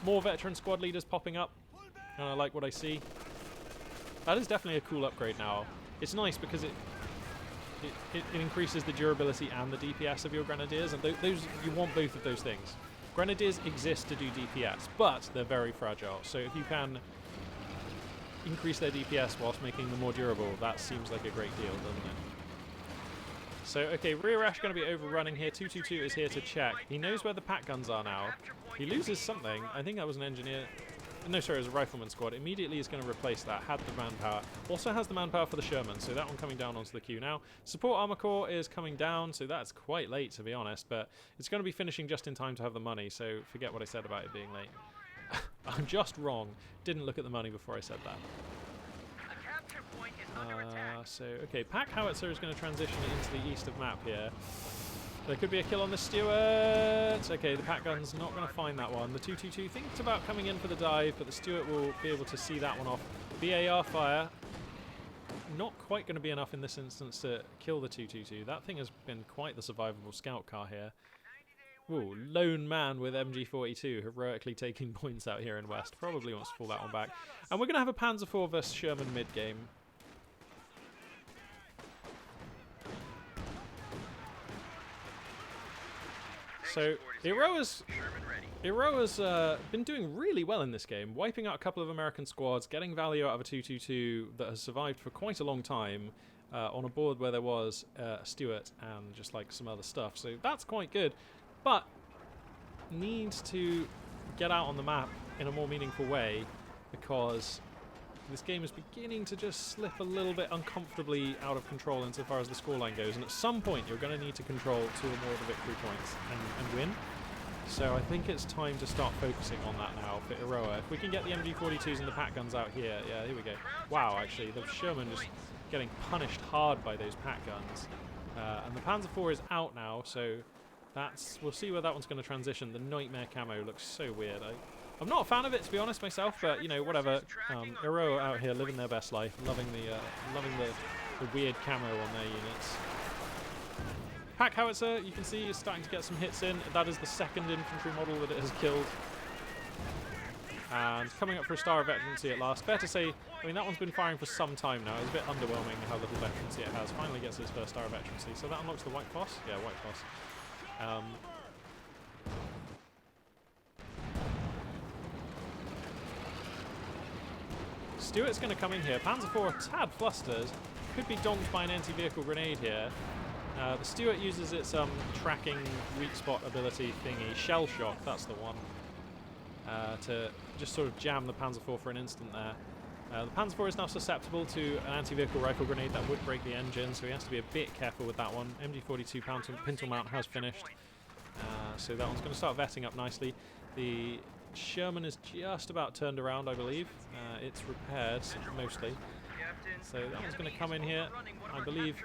More veteran squad leaders popping up, and I like what I see. That is definitely a cool upgrade now. It's nice because it increases the durability and the DPS of your Grenadiers, and those you want both of those things. Grenadiers exist to do DPS, but they're very fragile, so if you can increase their DPS whilst making them more durable, that seems like a great deal, doesn't it? So, okay, Rear Ash going to be overrunning here. 222 is here to check. He knows where the pack guns are now. He loses something. I think that was an engineer. No, sorry, it was a rifleman squad. Immediately is going to replace that. Had the manpower. Also has the manpower for the Sherman, so that one coming down onto the queue now. Support Armor Corps is coming down, so that's quite late, to be honest, but it's going to be finishing just in time to have the money, so forget what I said about it being late. I'm just wrong. Didn't look at the money before I said that. So, okay, Pack Howitzer is going to transition into the east of map here. There could be a kill on the Stuart. Okay, the Pack Gun's not going to find that one. The 222 thinks about coming in for the dive, but the Stuart will be able to see that one off. BAR fire. Not quite going to be enough in this instance to kill the 222. That thing has been quite the survivable scout car here. Ooh, lone man with MG42 heroically taking points out here in West. Probably wants to pull that one back. And we're going to have a Panzer IV versus Sherman mid-game. So, Iroha's been doing really well in this game, wiping out a couple of American squads, getting value out of a 222 that has survived for quite a long time on a board where there was a Stuart and just like some other stuff. So that's quite good, but needs to get out on the map in a more meaningful way because this game is beginning to just slip a little bit uncomfortably out of control insofar as the scoreline goes, and at some point you're going to need to control 2 or more of the victory points and win. So I think it's time to start focusing on that now for Iroha. If we can get the MG42s and the pack guns out here, yeah, here we go. Wow, actually, the Sherman just getting punished hard by those pack guns. And the Panzer IV is out now, so we'll see where that one's going to transition. The Nightmare camo looks so weird. I'm not a fan of it, to be honest, myself, but, you know, whatever. Iro out here living their best life, loving the weird camo on their units. Pack howitzer, you can see, is starting to get some hits in. That is the second infantry model that it has killed. And coming up for a star of veterancy at last. Fair to say, I mean, that one's been firing for some time now. It's a bit underwhelming how little veterancy it has. Finally gets its first star of veterancy. So that unlocks the White Foss? Yeah, White Foss. Stuart's going to come in here. Panzer IV a tad flustered. Could be donked by an anti-vehicle grenade here. The Stuart uses its tracking weak spot ability thingy, shell shock, that's the one, to just sort of jam the Panzer IV for an instant there. The Panzer IV is now susceptible to an anti-vehicle rifle grenade that would break the engine, so he has to be a bit careful with that one. MG42 pintle mount has finished, so that one's going to start vetting up nicely. The Sherman is just about turned around, I believe. It's repaired, mostly. So that one's going to come in here, I believe.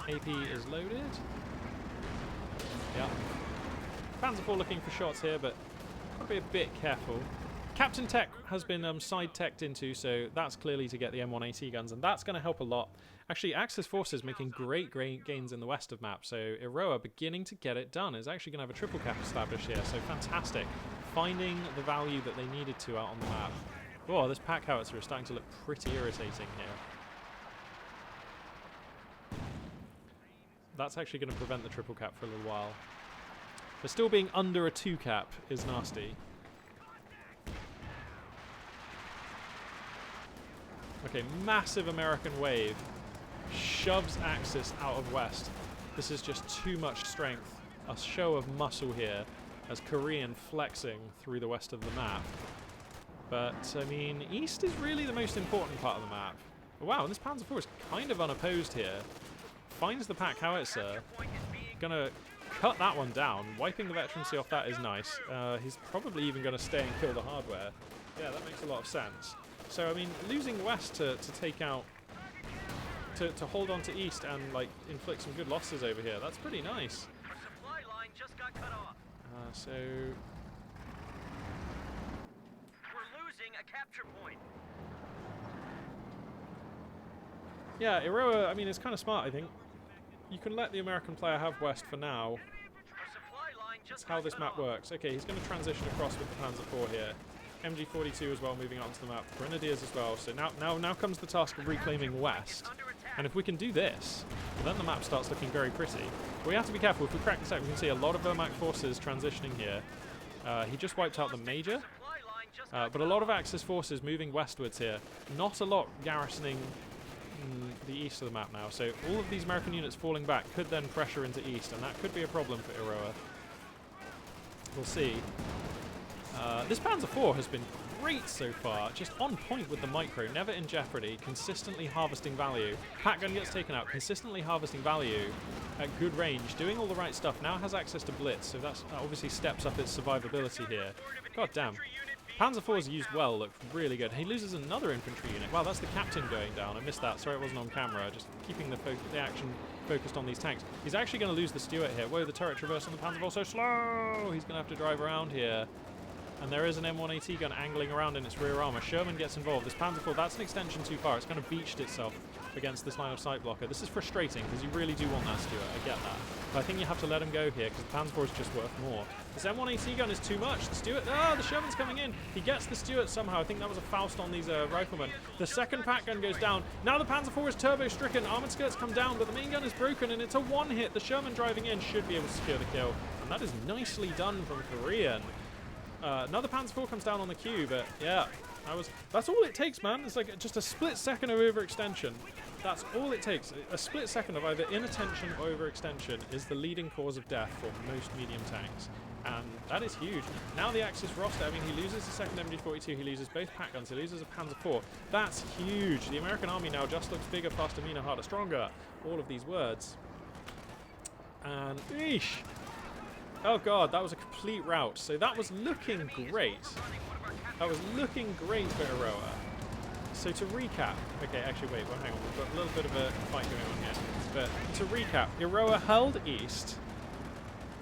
AP is loaded. Yeah. Panzer IV looking for shots here, but got to be a bit careful. Captain Tech has been side-teched into, so that's clearly to get the M1AT guns, and that's going to help a lot. Actually, Axis forces making great gains in the west of map, so Iroa beginning to get it done. Is actually going to have a triple cap established here, so fantastic. Finding the value that they needed to out on the map. Oh, this pack howitzer is starting to look pretty irritating here. That's actually going to prevent the triple cap for a little while. But still being under a 2 cap is nasty. Okay, massive American wave shoves Axis out of west. This is just too much strength. A show of muscle here as Korean flexing through the west of the map. But, I mean, east is really the most important part of the map. Wow, this Panzer IV is kind of unopposed here. Finds the pack howitzer. Gonna cut that one down. Wiping the veterancy off that is nice. He's probably even gonna stay and kill the hardware. Yeah, that makes a lot of sense. So, I mean, losing west to take out... To hold on to east and, like, inflict some good losses over here. That's pretty nice. So... We're losing a capture point. Yeah, Iroa, I mean, it's kind of smart, I think. You can let the American player have west for now. That's how this map works. Okay, he's going to transition across with the Panzer IV here. MG42 as well, moving onto the map. Grenadiers as well. So now comes the task of reclaiming west. And if we can do this, then the map starts looking very pretty. But we have to be careful. If we crack this out, we can see a lot of Wehrmacht forces transitioning here. He just wiped out the Major. But a lot of Axis forces moving westwards here. Not a lot garrisoning the east of the map now. So all of these American units falling back could then pressure into east, and that could be a problem for Iroa. We'll see. This Panzer IV has been great so far, just on point with the micro, never in jeopardy, consistently harvesting value. Pack gun gets taken out, consistently harvesting value at good range, doing all the right stuff, now has access to blitz, so that obviously steps up its survivability here. God damn. Panzer IV is used well, looked really good. He loses another infantry unit. Wow, that's the captain going down. I missed that. Sorry it wasn't on camera. Just keeping the action focused on these tanks. He's actually going to lose the Stuart here. Whoa, the turret traverse on the Panzer IV so slow! He's going to have to drive around here. And there is an M1AT gun angling around in its rear armor. Sherman gets involved. This Panzer IV, that's an extension too far. It's kind of beached itself against this line of sight blocker. This is frustrating because you really do want that Stuart. I get that. But I think you have to let him go here because the Panzer IV is just worth more. This M1AT gun is too much. The Stuart, the Sherman's coming in. He gets the Stuart somehow. I think that was a Faust on these riflemen. The second pack gun goes down. Now the Panzer IV is turbo stricken. Armored skirts come down, but the main gun is broken and it's a one hit. The Sherman driving in should be able to secure the kill. And that is nicely done from Korean. Another Panzer IV comes down on the queue, but yeah, that's all it takes, man. It's like just a split second of overextension. That's all it takes. A split second of either inattention or overextension is the leading cause of death for most medium tanks. And that is huge. Now the Axis roster, I mean, he loses the second MG42, he loses both pack guns, he loses a Panzer IV. That's huge. The American army now just looks bigger, faster, meaner, harder, stronger. All of these words. And eesh. Oh god, that was a complete rout. So that was looking great. That was looking great for Iroa. So to recap, okay, actually wait, well hang on, we've got a little bit of a fight going on here. But to recap, Iroha held east,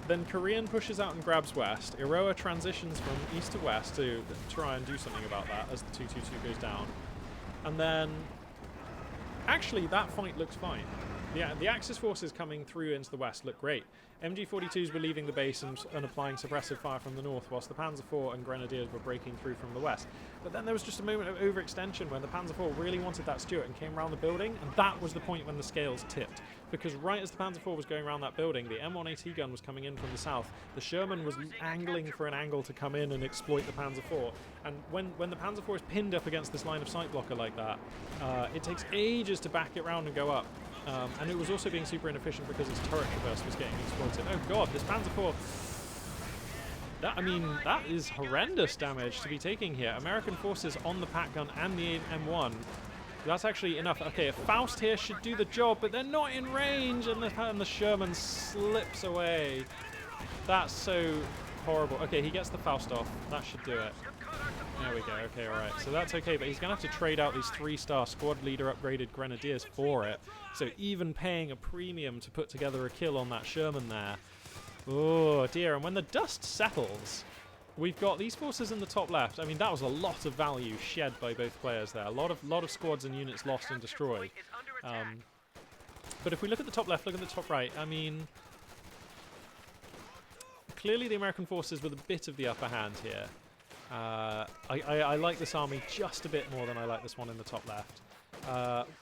then Korean pushes out and grabs west. Iroha transitions from east to west to try and do something about that as the 222 goes down. And then, actually that fight looks fine. The Axis forces coming through into the west look great. MG42s were leaving the base and applying suppressive fire from the north, whilst the Panzer IV and Grenadiers were breaking through from the west. But then there was just a moment of overextension where the Panzer IV really wanted that Stuart and came around the building, and that was the point when the scales tipped. Because right as the Panzer IV was going around that building, the M1AT gun was coming in from the south. The Sherman was angling for an angle to come in and exploit the Panzer IV. And when the Panzer IV is pinned up against this line of sight blocker like that, it takes ages to back it round and go up. And it was also being super inefficient because its turret traverse was getting exploited. Oh god, this Panzer IV... that is horrendous damage to be taking here. American forces on the Pat gun and the M1. That's actually enough. Okay, a Faust here should do the job, but they're not in range, and the Sherman slips away. That's so horrible. Okay, he gets the Faust off. That should do it. There we go. Okay, alright. So that's okay, but he's going to have to trade out these 3-star squad leader upgraded Grenadiers for it. So even paying a premium to put together a kill on that Sherman there. Oh dear, and when the dust settles, we've got these forces in the top left. I mean, that was a lot of value shed by both players there. A lot of squads and units lost and destroyed. But if we look at the top left, look at the top right, I mean... Clearly the American forces with a bit of the upper hand here. I like this army just a bit more than I like this one in the top left.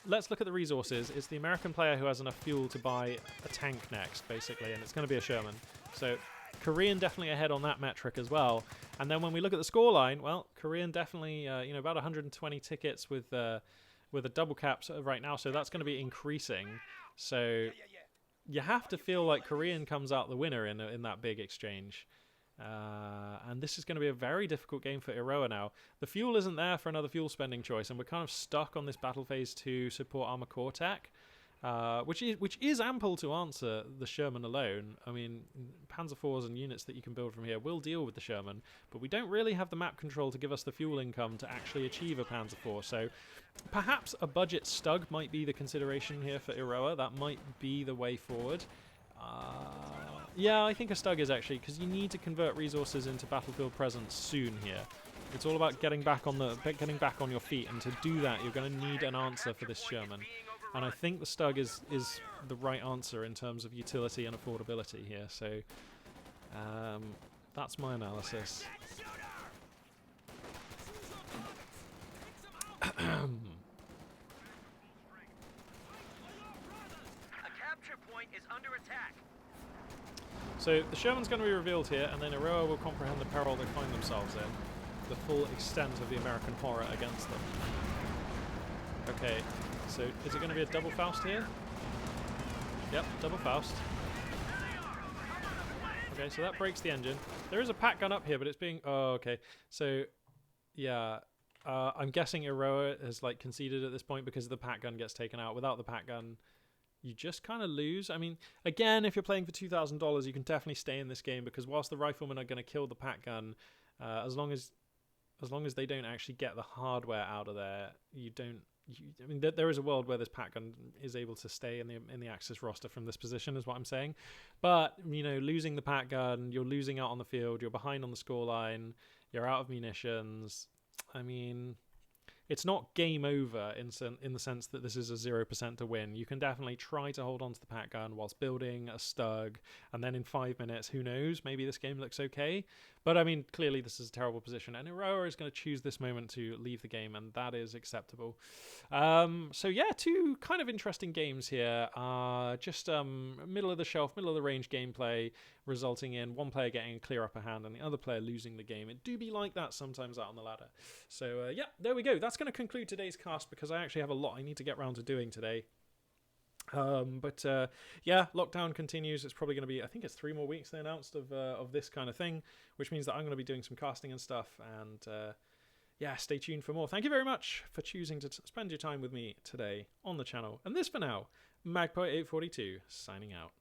Let's look at the resources. It's the American player who has enough fuel to buy a tank next, basically, and it's going to be a Sherman. So Korean definitely ahead on that metric as well. And then when we look at the scoreline, well, Korean definitely, about 120 tickets with a double cap right now, so that's going to be increasing. So you have to feel like Korean comes out the winner in that big exchange. And this is going to be a very difficult game for Iroha now. The fuel isn't there for another fuel spending choice, and we're kind of stuck on this battle phase to support armor core tech, which is ample to answer the Sherman alone. I mean, Panzer IVs and units that you can build from here will deal with the Sherman, but we don't really have the map control to give us the fuel income to actually achieve a Panzer IV. So perhaps a budget Stug might be the consideration here for Iroha. That might be the way forward. Yeah, I think a Stug is actually, because you need to convert resources into battlefield presence soon here. It's all about getting back on your feet, and to do that, you're going to need an answer for this Sherman. And I think the Stug is the right answer in terms of utility and affordability here. So that's my analysis. A capture point is under attack. So the Sherman's going to be revealed here, and then Iroha will comprehend the peril they find themselves in, the full extent of the American horror against them. Okay, so is it going to be a double Faust here? Yep, double Faust. Okay, so that breaks the engine. There is a Pat gun up here, but it's being... Oh, okay. So, yeah, I'm guessing Iroha has conceded at this point because the Pat gun gets taken out. Without the Pat gun, you just kind of lose. I mean, again, if you're playing for $2,000, you can definitely stay in this game, because whilst the riflemen are going to kill the Pat gun, as long as they don't actually get the hardware out of there, I mean, there is a world where this Pat gun is able to stay in the Axis roster from this position, is what I'm saying. But losing the Pat gun, you're losing out on the field, you're behind on the scoreline, you're out of munitions. I mean, it's not game over in the sense that this is a 0% to win. You can definitely try to hold on to the Pat gun whilst building a Stug, and then in 5 minutes, who knows, maybe this game looks okay. But I mean, clearly this is a terrible position, and Iroha is going to choose this moment to leave the game, and that is acceptable. So yeah, two kind of interesting games here. Just middle of the shelf, middle of the range gameplay, resulting in one player getting a clear upper hand and the other player losing the game. It do be like that sometimes out on the ladder. So yeah, there we go. That's going to conclude today's cast, because I actually have a lot I need to get around to doing today. Yeah, lockdown continues. It's probably going to be, I think it's 3 more weeks they announced of this kind of thing, which means that I'm going to be doing some casting and stuff, and yeah, stay tuned for more. Thank you very much for choosing to spend your time with me today on the channel. And this for now, Magpie842 signing out.